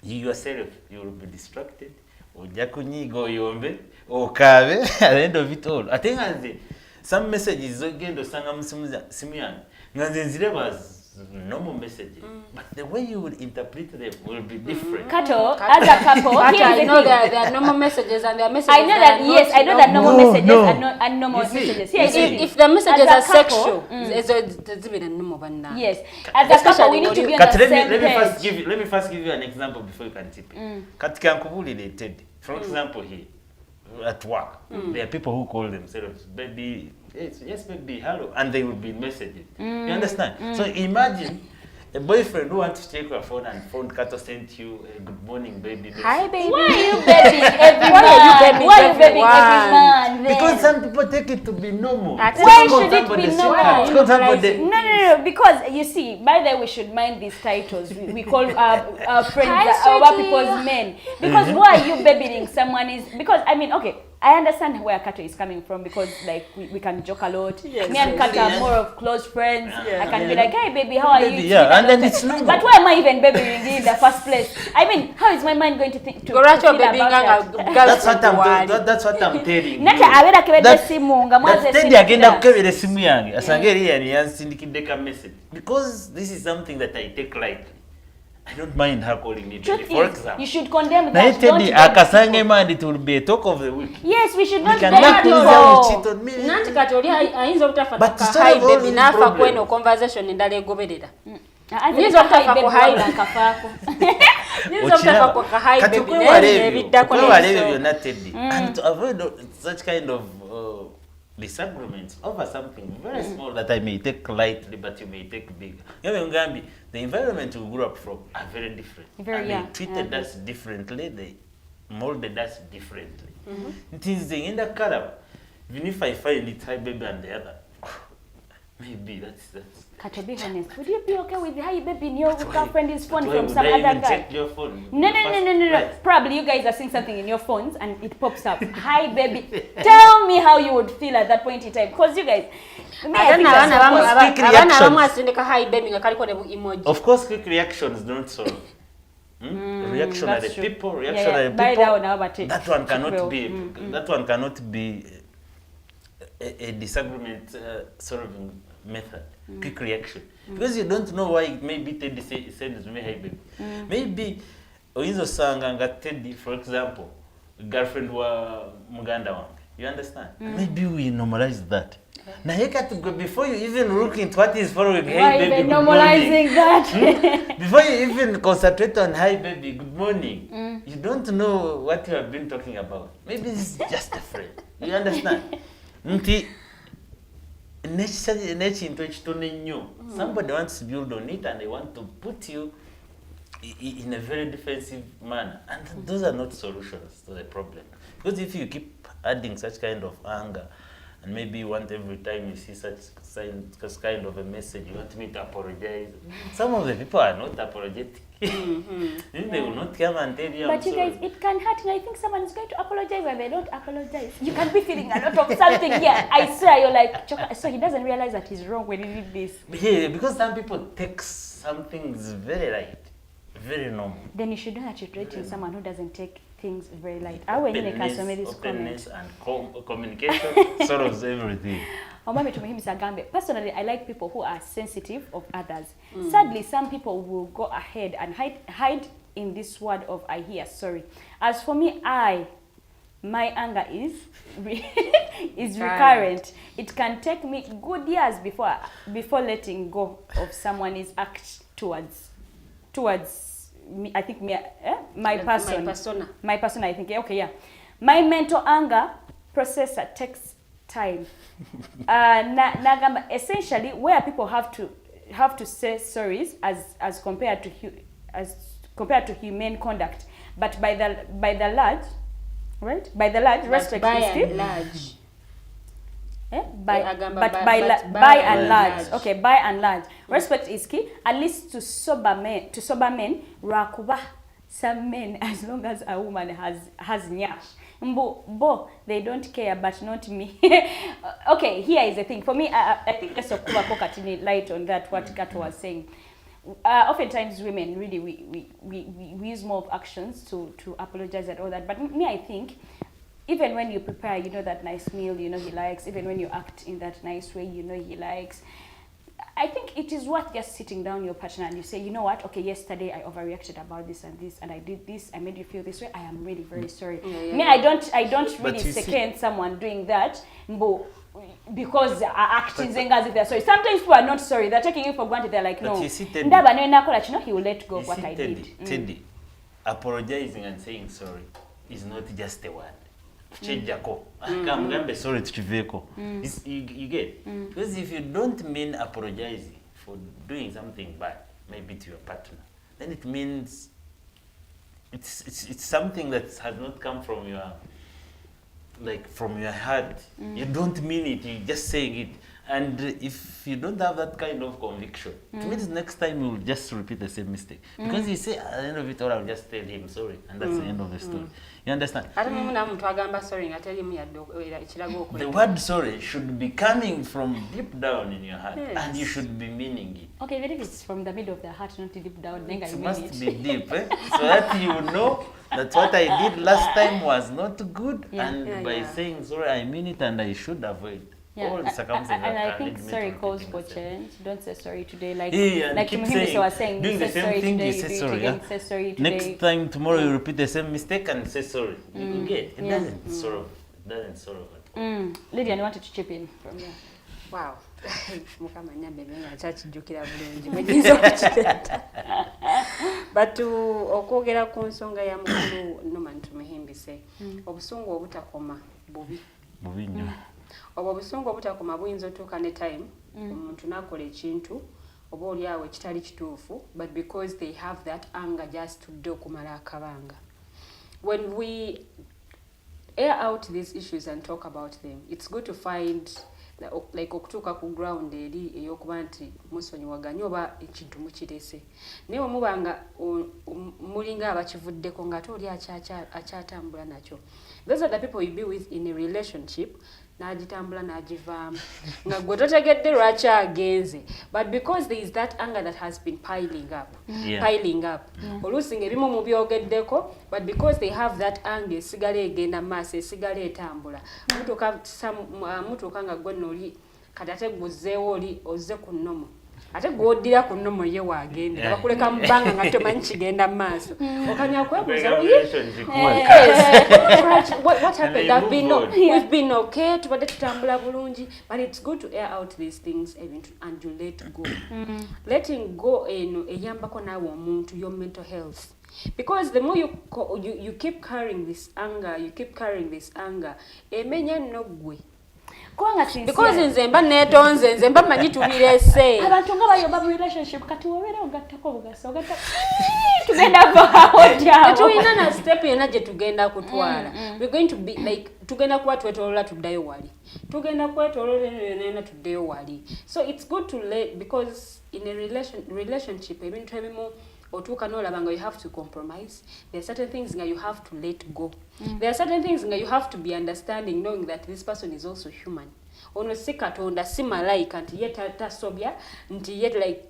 you yourself, you will be distracted, or jakunyigo yombe, or kave, at the end of it all. I think some messages again to sanga simuyan, nganzenzire was normal messages, but the way you will interpret them will be different. Kato, as a couple, I know there are normal messages and there are messages. I know that, yes, I know that normal messages and normal messages. If the messages are sexual, yes, as a couple, we need to be on the same page. Let me first give you an example before you can tip it. Katika nkubulire Teddy. For example here, at work. There are people who call themselves baby, yes baby, hello, and they will be messaging. You understand? So imagine a boyfriend who wants to check your phone and phone Kato sent you a good morning baby message. Hi baby. Why are you begging every man? Why are you begging every man? Because some people take it to be normal. Why should it be normal? No. Because you see, by the way, we should mind these titles. We call our friends, our people's men. Because why are you babying someone is, because I mean, okay, I understand where Kato is coming from, because like we can joke a lot. Yes, Me and Kato are more of close friends. Yeah. I can be like, hey baby, how are you? Yeah, and then it's normal. But why am I even babying you in the first place? I mean, how is my mind going to think to feel about that? That's what I'm telling you. Nata awera kebede simu nga mwaze Teddy agenda kukebera esimu yange asange Lilian yansindikidde ka message, because this is something that I take lightly. I don't mind her calling me baby, for example. You should condemn Naye that. Teddy akasange man, it will be a talk of the week. Yes, we should not You beg cannot people. cheat on me. Nanti Kato oli ayinza obutafa But ka still hi have all baby these nafa problems. kweno conversation endala egoberera. Nizo obutafa ku hi baby. kafaako. Nizo obutafa ku ka hi baby nebiddako Katukwewaleebyo n'ebiso. byonna Teddy. And to avoid such kind of disagreements over something very small that I may take lightly but you may take big. The environment we grew up from are very different. And they treated us differently, they molded us differently. It is in the color. Even if I find it hi baby and the other, maybe that's Kato, be honest. Would you be okay with hi baby in your But why- girlfriend is phone why from would some I other even guy? check your phone? No. Right. Probably you guys are seeing something in your phones and it pops up. Hi baby. Tell me how you would feel at that point in time. Because you guys, Ate abaana abamu asindika hi baby nga kaliko ne bu emoji. Of course, quick reactions don't solve. Reactionary that's true. people, Yeah, reactionary by people. now, but That one cannot well, be. That one cannot be a disagreement solving method. Quick reaction, because you don't know why it may be Teddy sends me hey baby. Maybe oyinza sanga nga Teddy, for example, girlfriend wa muganda wange. You understand? Maybe we normalize that. Now you got to go before you even look into what is following. Hey why baby, even good morning. normalizing that? Before you even concentrate on hi baby, good morning, you don't know what you have been talking about. Maybe this is just a friend. You understand? Nti nekintu ekitone nnyo. Somebody wants to build on it and they want to put you in a very defensive manner. And those are not solutions to the problem. Because if you keep adding such kind of anger, and maybe you want every time you see such kind of a message, you want me to apologize. Some of the people are not apologetic. They will not come and tell you, But you guys, it can hurt, and I think someone is going to apologize when they don't apologize. You can be feeling a lot of something here. I swear, you're like, so he doesn't realize that he's wrong when he did this. Yeah, because some people take some things very light, very normal. Then you should know that you're dating someone who doesn't take things very light. I will need Openness and communication solves everything. Personally, I like people who are sensitive of others. Sadly, some people will go ahead and hide in this word of I hear sorry. As for me, my anger is is recurrent. It can take me good years before letting go of someone's act towards me. I think my person. My person, I think. Okay, yeah. My mental anger processor takes time. Essentially, where people have to say sorries as compared to humane conduct, but by the large, right? By the large, respect is key. By and large. Okay, by and large. Respect is key, at least to sober men, rakuba some men, as long as a woman has nyash. Bo, they don't care, but not me. Okay, here is the thing. For me, I think just to light on that, what Kato was saying. Oftentimes women, really, we use more of actions to apologize and all that. But me, I think, even when you prepare, you know, that nice meal, you know he likes, even when you act in that nice way, you know he likes, I think it is worth just sitting down with your partner and you say, you know what, okay, yesterday I overreacted about this, and I did this, I made you feel this way, I am really very sorry. Me, I don't really second someone doing that, because acting as if they're sorry. Sometimes people are not sorry, they're taking you for granted, they're like, no, he will let go of what I did. Teddy, apologizing and saying sorry is not just a word. chejjako akamgambe sorry tukiveeko. You get? Because if you don't mean apologizing for doing something bad, maybe to your partner, then it means it's something that has not come from your from your heart. You don't mean it, you're just saying it. And if you don't have that kind of conviction, it means next time you'll just repeat the same mistake. Because you say at the end of it all, I'll just tell him sorry, and that's the end of the story. You understand? The word sorry should be coming from deep down in your heart, and you should be meaning it. Okay, even if it's from the middle of the heart, not deep down, then It must be deep, so that you know that what I did last time was not good, and by saying sorry, I mean it, and I should avoid. All the circumstances and I think sorry calls for change. Don't say sorry today, like Muhimbisa was saying. Doing the same thing, you say sorry. Say sorry today. Next time, tomorrow, you repeat the same mistake and say sorry. You get it. Doesn't solve. It doesn't solve it. Lydia, you wanted to chip in from here. Wow. Mukamanya bebe ngachachijukira bulungi mwekizo kuchita. But okwogera ku nsonga ya mukulu Norman Tumuhimbise. Obusungu obutakoma bubi. Bubi nnyo. Obwo obusungu obutakoma buyinza otuuka ne time omuntu nakola ekintu oba oliawo ekitali kituufu, but because they have that anger just to do okumala akabanga. When we air out these issues and talk about them, it's good to find like okutuuka ku ground eri eyokuba nti musonyiwaganya oba ekintu mukirese. Naye omubanga mulinga abakivuddeko ng'ate oli akyatambula nakyo. Those are the people you be with in a relationship. Najitambula najivaamu nga gwe totegedde lwaki agenze, but because there is that anger that has been piling up oluusi ng'ebimu mubyogeddeko, but because they have that anger esigala egenda mu maaso esigala etambula mutuuka nga gwe n'oli kati ate guzzeewo oli ozze ku nnomo ate gwoddira ku nnomo ye waagenda bakuleka mu bbanga nga tomanyi kigenda mu maaso okanya kwebuuza what happened? We've been okay, tubadde tutambula bulungi, but it's good to air out these things and you let go. Letting go eno eyambako naawe omuntu your mental health, because the more you keep carrying this anger emenya nno gwe. Because nze mba netonze nze mba manyi tubirese abantu nga bayoba mu relationship kati wobeera ogattako obugaso ogatta tugenda kwa tuyina na step yena gye tugenda kutwala. We're going to be like tugenda kuba twetolola tuddayo wali, tugenda kwetolola nena tuddeyo wali. So it's good to let, because in a relationship ebintu ebimu otuuka n'olabanga you have to compromise. There are certain things that you have to let go. There are certain things that you have to be understanding, knowing that this person is also human. Ono si Katonda, si malaika nti ye tasobya nti ye like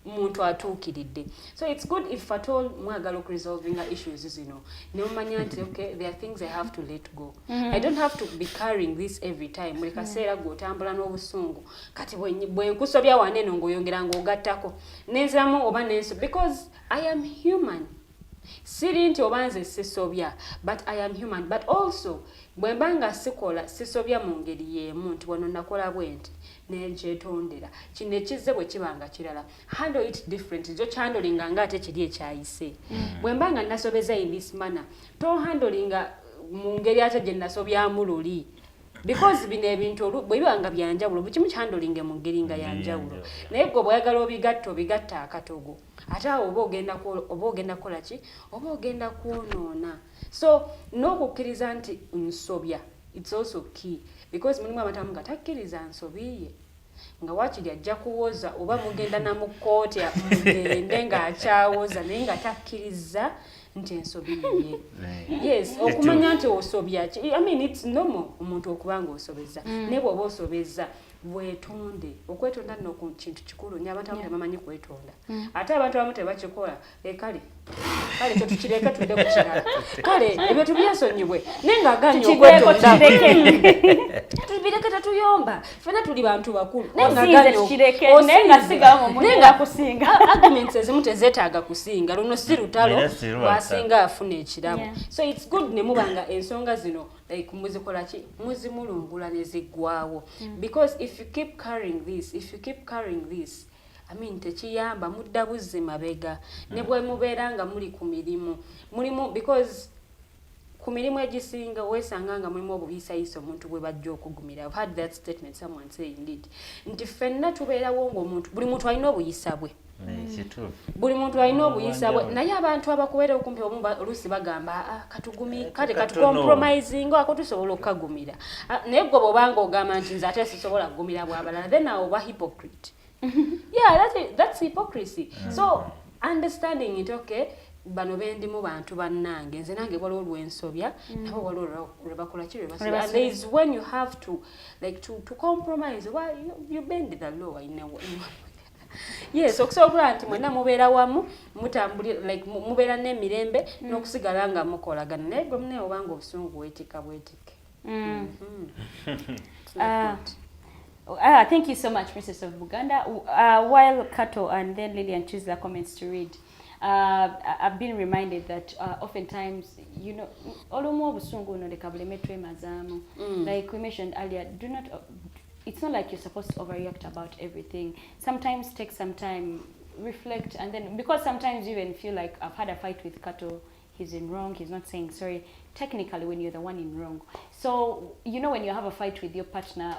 muntu atuukiridde. So it's good if at all mwagala resolving issues zino ne mumanya nti okay, there are things I have to let go. I don't have to be carrying this every time. Buli kaseera gw'otambula n'obusungu kati bwe nkusobya waneno ng'oyongera ng'ogattako nenziramu oba nenso, because I am human. Siri nti oba nze sisobya, but I am human. But also bwe mbanga sikola sisobya mu ngeri y'emu nti wano nakola bwenti nenkyetondera kino ekizze bwe kibanga kirala, handle it different. Jo kyandolinga nga ate kiri ekyayise. Bwe mbanga nasobeza in this manner, to handlinga mu ngeri ate gye nasobyamu luli, because bino ebintu bwe bibanga byanjawulo bukimu kyandolinge mu ngeri nga yanjawulo. Naye gwe bwayagala obigatta akatogo ate awo oba ogenda kola ki, oba ogenda kwonoona. So n'okukkiriza nti nsobya, it's also key, because mulimu amatamu nga takkiriza nsobiye nga wakiri ajja kuwoza oba mugenda namukooti mugende ng'akyawoza naye nga takkiriza nti ensobiye. Yes, okumanya nti osobya, I mean it's normal omuntu okubanga osobeza. Ne bw'oba osobeza bwetonde, okwetonda nno ku kintu kikulu nnyo, abantu abamu tebamanyi kwetonda. Ate abantu abamu tebakikola. Kale kyo tukireke tudde ku kirala. Kale ebyo tubyesonyiwe naye nga aganya okwetonda tubireke tetuyomba, ffena tuli bantu bakulu naye nga aganya kusinga arguments ezimu tezeetaaga kusinga, luno si lutalo wasinga afuna ekirabo. So it's good ne mubanga ensonga zino like muzikola ki, muzimulungula ne ziggwawo, because if you keep carrying this I mean tekiyamba mudda buzzi mabega ne bwe mubeera nga muli ku mirimu mulimu, because ku mirimu egisinga weesanga nga mulimu obuyisayiso omuntu bwe bajja okugumira. I've had that statement someone saying it nti ffenna tubeerawo ng'omuntu buli muntu alina obuyisa bwe. Buli muntu alina obuyisa bwe naye abantu abakubeera okumpi omu oluusi bagamba kale katucompromisinga ako tusobola okukagumira naye gwe bw'obanga ogamba nti nze ate sisobola kugumira bw'abalala then awo oba hypocrite. Yeah, that's hypocrisy. So understanding it, okay, bano bendimu bantu bannange nze nange waliwo olwensobya nabo waliwo lwebakola ki lwebasubya. And there is when you have to like to compromise. Well, you bend the law in a way. Yes, okusobola nti mwenna mubeera wamu mutambulira like mubeera n'emirembe n'okusigala nga mukolagana naye gwe mune obanga obusungu bwetika bwetike. Thank you so much, Mrs. of Buganda. While Kato and then Lilian choose their comments to read, I've been reminded that oftentimes, you know, like we mentioned earlier, do not. It's not like you're supposed to overreact about everything. Sometimes take some time, reflect, and then because sometimes you even feel like I've had a fight with Kato. He's in wrong, he's not saying sorry. Technically, when you're the one in wrong. So, you know, when you have a fight with your partner,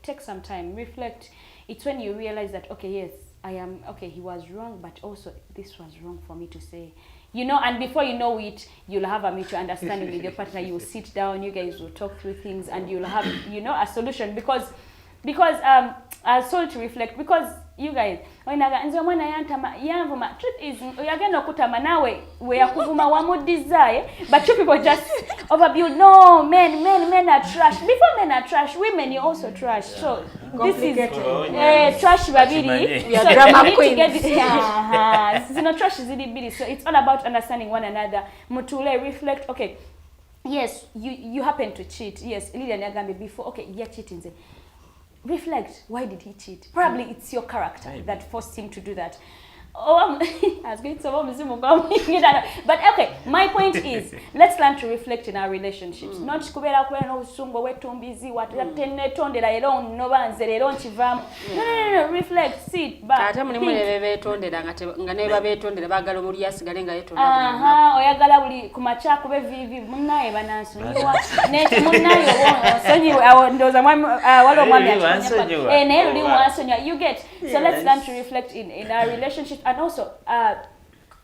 take some time, reflect. It's when you realize that, okay, yes, I am, okay, he was wrong, but also this was wrong for me to say. You know, and before you know it, you'll have a mutual understanding with your partner. You'll sit down, you guys will talk through things, and you'll have, you know, a solution. Because I told to reflect, because you guys, truth is, but you people just overbuild. No, men are trash. Before men are trash, women are also trash. So this is trash babiri. So drama queen. It's not trash is really. So it's all about understanding one another. Mutule reflect. Okay, yes, you happen to cheat. Yes, Lilian Yagambi before. Okay, you're cheating. Reflect, why did he cheat? Probably it's your character that forced him to do that. Oh, I was going to but okay, my point is, let's learn to reflect in our relationships. Not kubera no sumbo wetumbizi watene tondera ero no banze ero nchivamu. No, reflect, sit back. Ata mulimu lebe tondera nga ne babe tondera bagala muri yasigale nga yetondera. Oyagala buli kumacha kube vivi munnaye banansonyiwa. Ne munnaye wonsonyiwa ndoza mwami walo mwami atonyapa. Ne luli wansonyiwa. You get. So let's learn to reflect in our relationships. And also,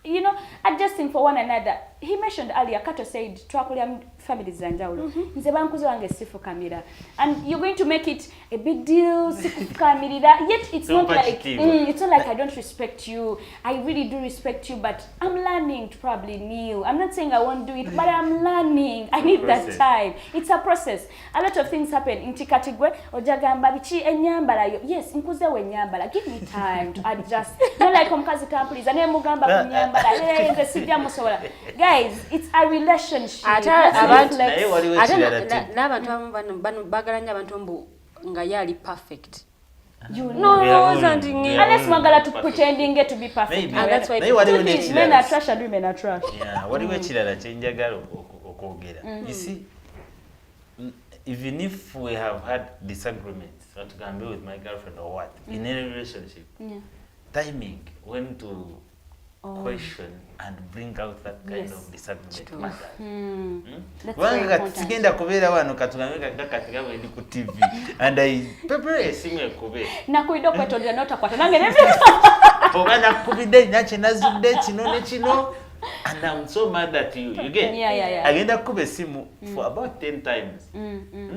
you know, adjusting for one another. He mentioned earlier, Kato said, families zanjaulo. And you're going to make it a big deal, yet it's not like it's not like I don't respect you. I really do respect you, but I'm learning to probably kneel. I'm not saying I won't do it, but I'm learning. I need that time. It's a process. A lot of things happen. Intikatigwe ojagamba bichi enyambala yo. Yes, nkuze we nyambala. Give me time to adjust. Not like omukazi please. Ane mugamba kunyambala. Nze sijja musobola. Guys, it's a relationship. N'abantu bagalanya abantu mbu nga yali perfect. You know something. Unless magala to pretending to be perfect. And that's why men are trash and women are trash. Yeah, waliwo ekirala kyenjagala okwogera. You see, even if we have had disagreements, what to can be with my girlfriend or what, in any relationship, timing, when to question and bring out that kind of disagreement matters. Wanga katigenda kubeera wano katugameka kakatika bwe ndi ku TV and I prepare esimu ekube. Na kuido kwetondera nota kwata nange nebe. Ogana kubide nyache nazudde kino ne kino. And I'm so mad at you. You get? Yeah. Agenda kube simu for about 10 times.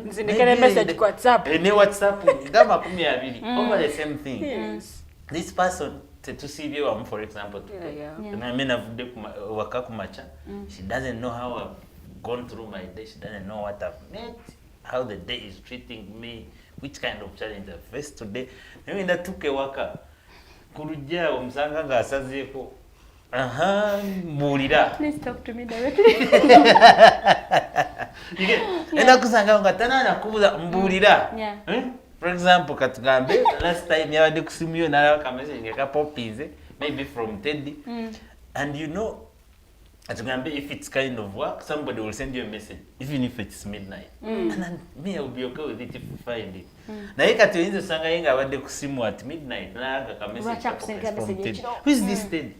Nzindikere message kwa WhatsApp. Ene WhatsApp ngama 12 over the same thing. Yes. This person to see you, for example, and I mean, she doesn't know how I've gone through my day. She doesn't know what I've met, how the day is treating me, which kind of challenge I faced today. I mean, that took a waka. Kuruja umsanga gasazeko. Mulira. Please talk to me directly. You get? Enda kusanga ngatana na kubuza mbulira. For example, katugambe last time yabade kusimyo nala ka message ngeka popize maybe from Teddy. And you know, katugambe if it's kind of work, somebody will send you a message even if it's midnight. And then me I will be okay with it if you find it. Na yeka tuinze sanga yenga abade kusimu at midnight na ka message from Teddy. Who is this Teddy?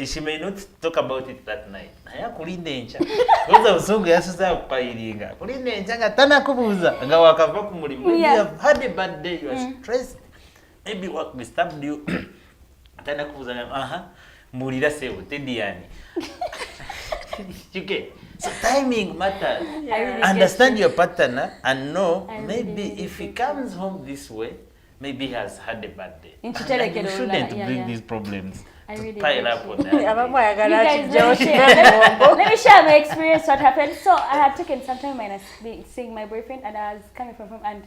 she may not talk about it that night. Naye kulinda encha. Kwanza Busungu yasuza kupayiringa. Kulinda encha nga tanakubuuza nga wakava ku mulimu. Maybe you have had a bad day, you are stressed. Maybe work disturbed you. Tanakubuuza nga mulira sebo Teddy yani. You get. So timing matters. Really understand your partner and know maybe if he comes home this way, maybe he has had a bad day. And you shouldn't bring these problems to pile up on that. Let me share my experience. What happened? So I had taken some time when I was seeing my boyfriend, and I was coming from home, and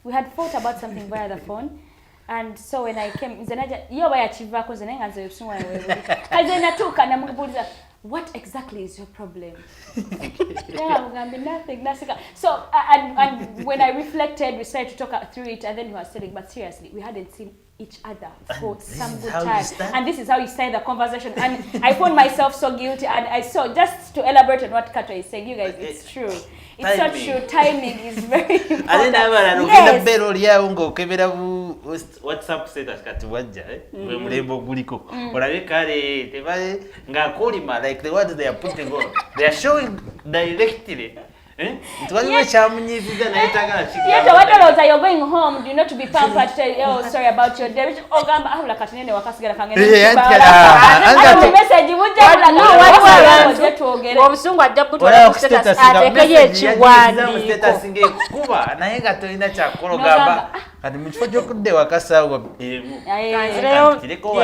we had fought about something via the phone. And so when I came, what exactly is your problem? Nothing. So, and when I reflected, we started to talk through it, and then he was saying, but seriously, we hadn't seen each other for some good time. And this is how you start the conversation. And I found myself so guilty. And I saw, just to elaborate on what Kato is saying, you guys, it's true. It's not true. Timing is very important. And then WhatsApp status kati wajja we mulembo guliko olabe kale tebale ngakolima like the words they are putting on, they are showing directly Twaliwe chamunyiziza naye tagala chiki. Yeah, what else are you going home? Do you not to be pampered? Oh, sorry about your day. Ogamba ahula katinene wakasigala kangene. Anga message mujja no wali obusungu ajja kutwala ku status atekeye ekiwandi. Status nge kuba naye nga tolina kyakola gamba. Kati mukifo gy'okudde wakasawo emu. Kireko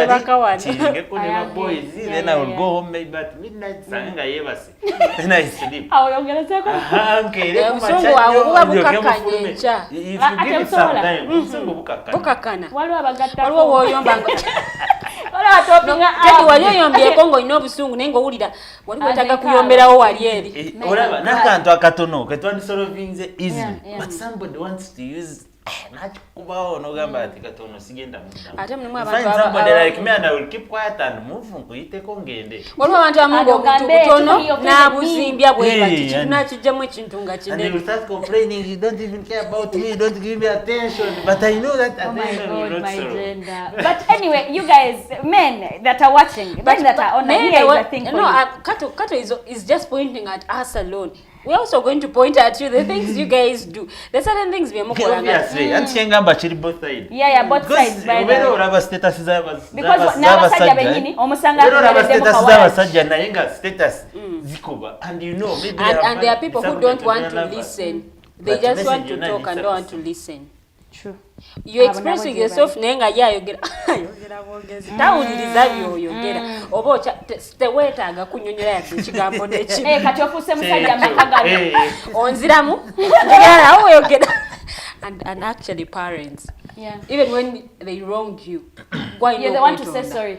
wali kiringe ku ne boys then I will go home maybe at midnight sanga yebase. Then I sleep. Awo yongerezeko. Okay, obusungu awo bukakanye cha. If you give it some time, obusungu bukakanya. Bukakana. Waliwo abagatta. Waliwo woyombanga. Waliwo atopinga. Teddy wali oyombye Kongo ino obusungu nengo wulira wali wetaaga kuyomberawo wali eri. Olaba nakantu akatono ketwandisolvinze easily, but somebody wants to use nachikubawo nogamba ati katono sigenda muda. Ate mulimu abantu somebody like me and I will keep quiet and move nkuyiteko ngende. Waliwo abantu amungo obutono n'abuzimbya bwe bati tunakijjamu ekintu nga kinene. And you start complaining, you don't even care about me, you don't give me attention, but I know that attention will not solve. But anyway, you guys, men that are watching, men that are on here, I think Kato is just pointing at us alone. We're also going to point at you the things you guys do. There's certain things we are more obviously. And Tiangamba chiri both sides. Yeah, both sides. By the way, status is because n'abasajja benyini omusanga abasajja naye nga status zikuba, and you know maybe and there are people who don't want to listen. They just want to talk and don't want to listen. True. You're expressing yourself nenga yayogera bongezi tawuliriza byoyogera oba tewetaaga kunyonyola yadde ekigambo n'ekimu kati ofuse musajja makagano onziramu njagala awo oyogera. And actually parents, even when they wronged you, why you're the one to say sorry.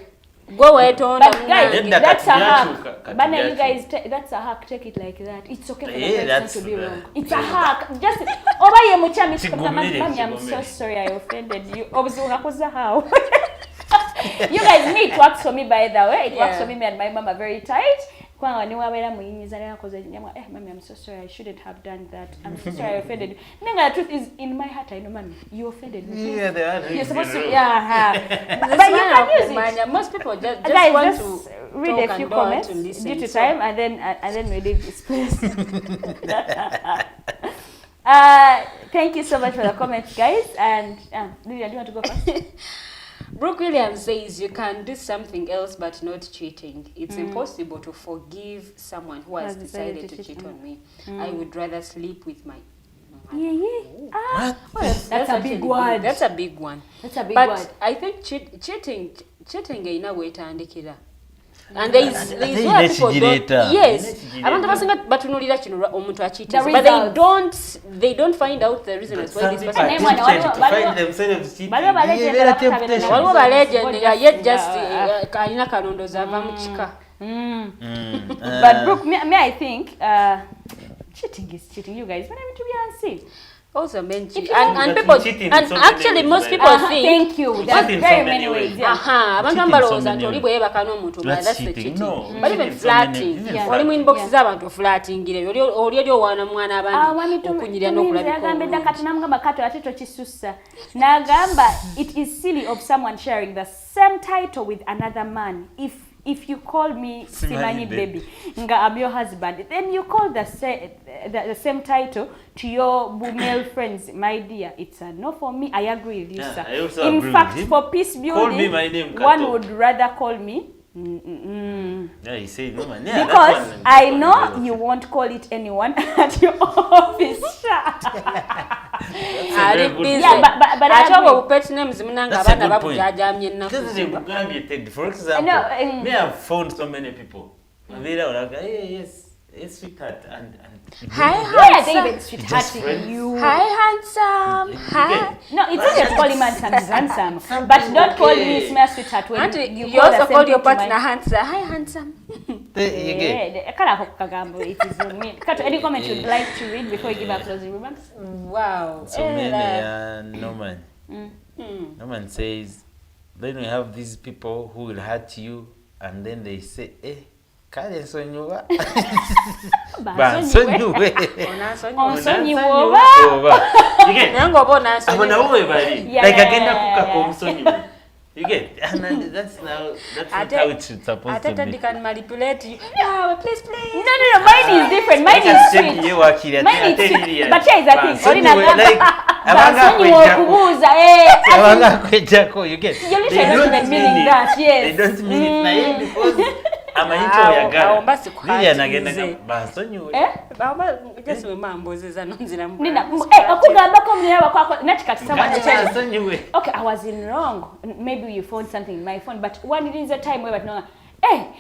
Go ahead on. But guys, that's a hack. But you guys, that's a hack. Take it like that. It's okay for the person to be wrong. It's a hack. Just I'm so sorry I offended you. How? You guys, it works for me by the way. It works for me and my mom are very tight. Mami, I'm so sorry, I shouldn't have done that. I'm so sorry I offended you. The truth is, in my heart, I know, Mami, you offended me. Yeah, they are. You're supposed to, but you can use it. Most people just guys, want to read a few comments due to time, and then we leave this place. Thank you so much for the comments, guys. And Lilian, do you want to go first? Brooke Williams says you can do something else but not cheating. It's impossible to forgive someone who has decided to cheat on me. I would rather sleep with my... That's a big word. That's a big one. But I think cheating in a way to indicate. And there is where people don't, yes, abantu basinga batunulira kino omuntu acheating, but they don't find out the reason why this person find themselves cheating. Waliwo legend yet just alina kanondo zava mu kika. But Brooke, me I think cheating is cheating, you guys. But I mean, to be honest, also men cheat, and people, and actually most people think. Thank you. That's very many ways. Abantu ambaloza nti oli bwe yebaka n'omuntu that's the cheating. But even flirting, oli mu inbox z'abantu flirtingire oli eri owaana mwana abandi okunyirira n'okulabika agambedde kati namugamba Kato ate tokisussa n'agamba it is silly of someone sharing the same title with another man if if you call me Simanyi Simanyi baby, nga I'm your husband, then you call the same title to your male friends, my dear. It's a no for me. I agree with you, Yeah, sir. I also In agree fact, with him. for peace building, me my name, one Kato. would rather call me. Yeah, he said no man. Yeah, Because that one, I that know one is you okay. won't call it anyone at your office. Ali good busy. Yeah, but I ate agree. obwo pet names munanga That's a abaana good point. babujajamye ennaku This is a zino. Bugambia thing. For example, No, me have found so many people. Mavira will like, hey, yes, sweetheart, and Hi, Why are they handsome. even sweethearting you? Hi, handsome. Hi. No, it's okay to call him handsome, but don't call me smell sweetheart when Auntie, you you call the also same called your thing to partner my... handsome. Hi, handsome. you get. Yeah, kala ako kagambo, it is on me. Kato, any comment you'd like to read before you give our closing remarks? Wow. So many, Norman. Norman says, then we have these people who will hurt you, and then they say, kale nsonyiwa. Bansonyiwe. Onsonyiwa. You get? Naye ng'oba onansonyiwa. Abona uwe bali. Yeah, Like yeah, agenda yeah, kukaka yeah. omusonyiwe. You get? And that's not how it should supposed to Ate be. Teddy can manipulate you. No, please. No, mine is different. Mine is sweet. Mine is sweet. But here is the thing. Olina bansonyiwa okubuuza. Abanga kwejako, you get? You literally don't even meaning that, yes. They don't mean it naye because amayinja Awo oyagala. mba sikwatize. Lilian agenda bansonyiwe. Baba just we mambozeza nonzira mu. Nina, okugambako muliraba kwako nakikati someone said, Bansonyiwe. okay, I was in wrong. Maybe you found something in my phone, but one is a time where but no.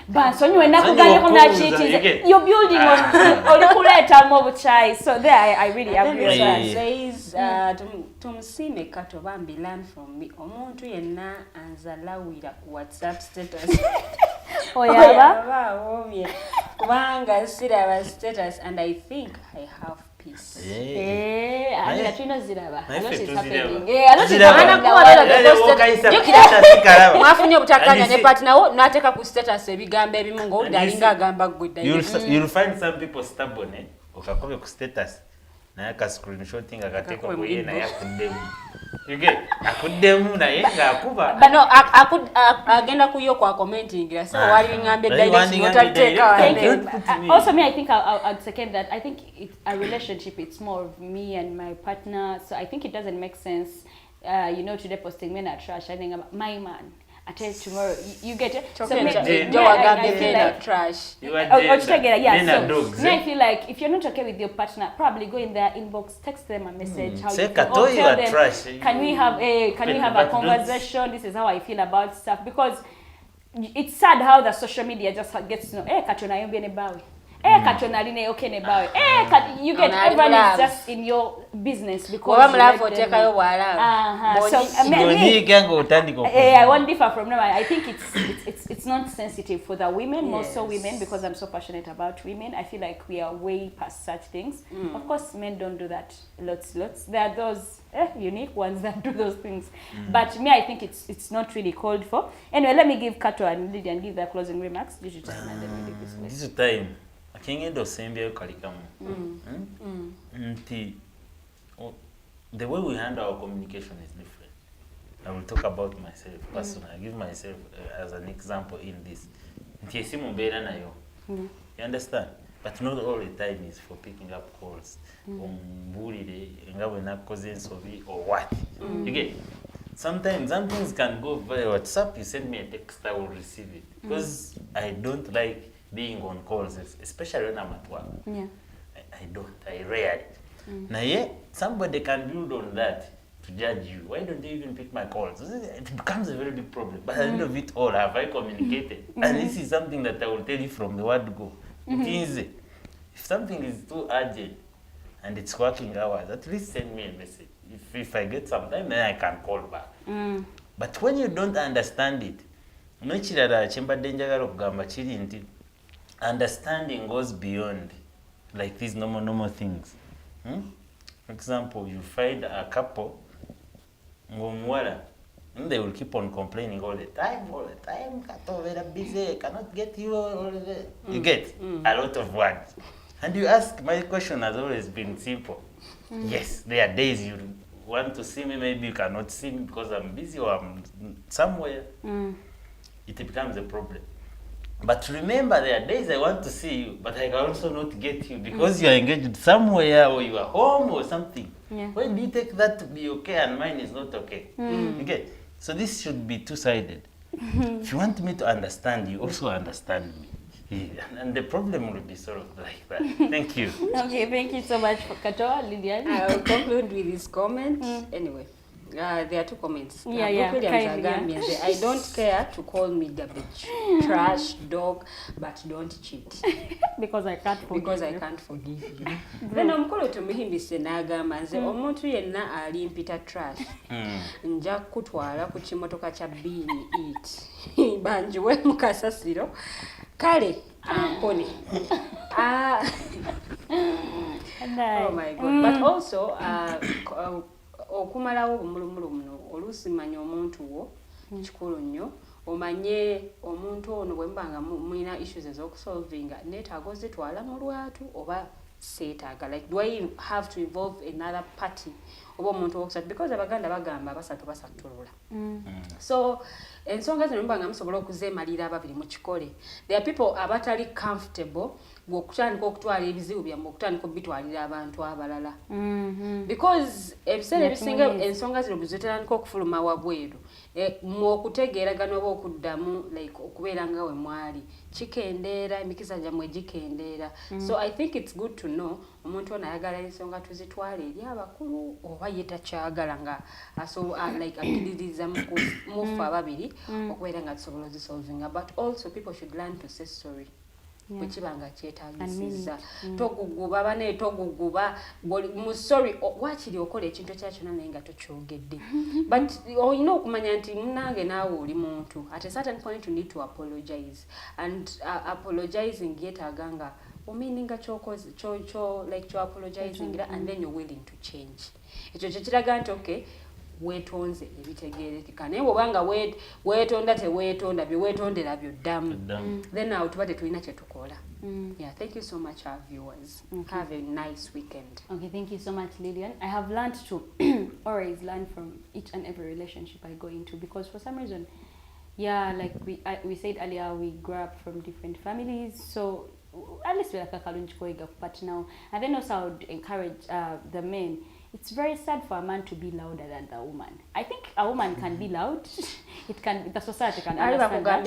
Bansonyiwe nakuganyako nakitize. You're building on olikuleta mu buchai. So there I really agree with that. Says tumusime Kato bambi learn from me. Omuntu yenna anzalawira ku WhatsApp status. Oyaba. Omye. Kubanga siraba status and I think I have peace. I tuna ziraba. My I know she's favorite happening. ziraba. I know she's Ziraba. happening. Mwafunye Obuttakanya ne partner wo n'ateeka ku status ebigambo ebimu ng'owulira alinga agamba ggwe You'll find some people stubborn, okakobe ku status. Naye aka screenshotting akateeka ku ye naye akuddemu. You get? Akuddemu naye ng'akuba. But no, agenda kuyo kwa commenting. So wali ngambe direct notateeka Thank wane. you. Also, me, I think I'd second that. I think it's a relationship. It's more of me and my partner. So I think it doesn't make sense, today posting men are trash. I think my man. I tell you tomorrow. You get it. So me, I feel like trash. You are men are dogs. me, I feel like if you're not okay with your partner, probably go in their inbox, text them a message. How Say, you feel. Kato, Or you tell are them, trash. can we have a But conversation? This is how I feel about stuff, because it's sad how the social media just gets to know. Kato na yombi ne bawe. Kato na line okay ne bawe. You get everyone is just in your business because. Oba mulavu oteekayo bwala. So I won't differ from them. I think it's not sensitive for the women, more so women, because I'm so passionate about women. I feel like we are way past such things. Of course, men don't do that lots. There are those unique ones that do those things. But me, I think it's not really called for. Anyway, let me give Kato and Lilian give their closing remarks. Due to time, and then we leave this place. This time, akengenda osembyayo kalikamu. The way we handle our communication is different. I will talk about myself personally. I give myself as an example in this. Nti esimu mbeera nayo. You understand? But not all the time is for picking up calls. Ombulire nga bwe nakoze ensobi or what. You get? Sometimes some things can go via WhatsApp. You send me a text, I will receive it. Because I don't like being on calls, especially when I'm at work. Yeah. I don't. I rarely. Now, somebody can build on that to judge you. Why don't you even pick my calls? It becomes a very big problem. But at the end of it all, have I communicated? And this is something that I will tell you from the word go. If something is too urgent and it's working hours, at least send me a message. If I get some time, then I can call back. But when you don't understand it, understanding goes beyond like these normal things. For example, you find a couple, they will keep on complaining all the time. Kato very busy, cannot get you. You get a lot of words. And you ask, my question has always been simple. Yes, there are days you want to see me, maybe you cannot see me because I'm busy or I'm somewhere. It becomes a problem. But remember, there are days I want to see you, but I can also not get you because you are engaged somewhere or you are home or something. Yeah. Why do you take that to be okay and mine is not okay? Okay, so this should be two-sided. If you want me to understand, you also understand me. And the problem will be solved like that. Thank you. Okay, thank you so much for Kato, Lilian. I'll conclude with this comment. Anyway, there are two comments. Yeah, Brooke Williams kindly, Agambye, I don't care to call me garbage, trash, dog, but don't cheat. Because I can't forgive Because I you. can't forgive you. Then omukolo tumuhimbise n'agamba nze omuntu yenna alimpita trash nja kutwala ku kimotoka kya Bean Eat banjiwe mu kasasiro kale ampone. Oh my God. But also okumalawo obumulumulu muno oluusi manya omuntu wo kikulu nnyo omanye omuntu ono bwe mbanga mulina issues ez'okusolvinga neetaaga ozitwala mu lwatu oba seetaaga, like do I have to involve another party oba omuntu wokusatu, because abaganda bagamba abasatu basatulula. So ensonga zino mbanga musobola okuzeemalira ababiri mu kikole. There are people abatali comfortable okutandika okutwala ebizibu byammwe okutandika okubitwalira abantu abalala. Because ebiseera ebisinga ensonga zino bwezitandika okufuluma wabweru okutegeeragana oba okuddamu like okubeera nga we mwali kikendeera, emikisa gyammwe gikendeera. So I think it's good to know omuntu ono ayagala ensonga tuzitwale eri abakulu oba ye takyagala nga like akkiririza mufe ababiri okubeera nga tusobola ozisolvinga. But also people should learn to say sorry. Bwekibanga kyetaagisiza toguguba bane toguguba musori wakiri okola ekintu kyakyo naye nga tokyogedde. But olina okumanya nti munange naawe oli muntu at a certain point you need to apologize, and apologizing yeetaaga nga omininga like apologizing and then you're willing to change. Ekyo kyekiraga nti okay weetonze ebitegeerekeka naye bwobanga weetonda teweetonda byeweetondera byoddamu then now tuba tetulina kyetukola. Yeah, thank you so much our viewers. Have a nice weekend. Okay, thank you so much Lilian. I have learned to always learn from each and every relationship I go into, because for some reason, yeah, like we said earlier, we grew up from different families, so at least we're like a kalunji koiga now. And then also I would encourage the men. It's very sad for a man to be louder than the woman. I think a woman can be loud. It can, the society can understand that.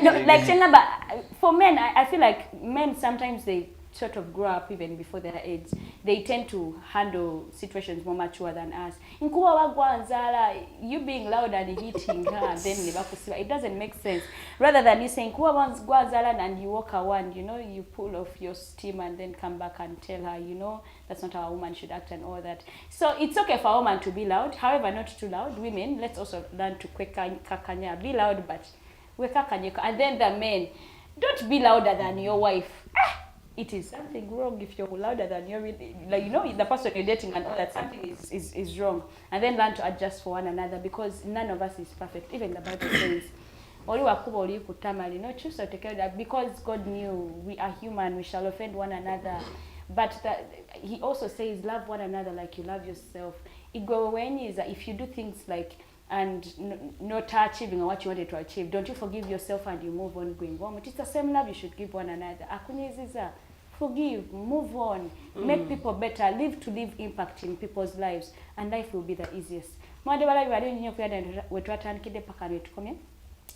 No, like but for men, I feel like men sometimes they sort of grow up even before their age. They tend to handle situations more mature than us. Inkuwa wagwanzala, you being loud and hitting her, then it doesn't make sense. Rather than you saying kuwa wagwanzala and you walk around, you know, you pull off your steam and then come back and tell her, you know, that's not how a woman should act and all that. So it's okay for a woman to be loud, however, not too loud. Women, let's also learn to kakanya, be loud, but we kakanya. And then the men, don't be louder than your wife. It is something wrong if you're louder than you're really, like, you know, the person you're dating and all that, something is wrong. And then learn to adjust for one another, because none of us is perfect. Even the Bible says, choose to take care of that, because God knew we are human, we shall offend one another. But he also says, love one another like you love yourself. Igwe is that if you do things like, and not achieving what you wanted to achieve, don't you forgive yourself and you move on going on. It's the same love you should give one another. Forgive, move on, make people better, live to leave impact in people's lives, and life will be the easiest.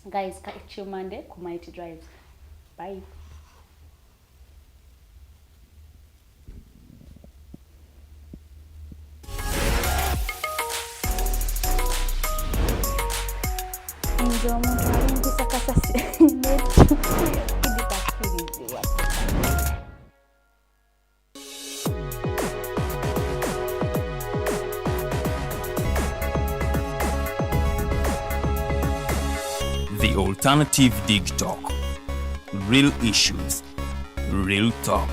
Guys, catch you Monday, Kumaiti Drives. Bye. The Alternative Dig Talk. Real issues, real talk.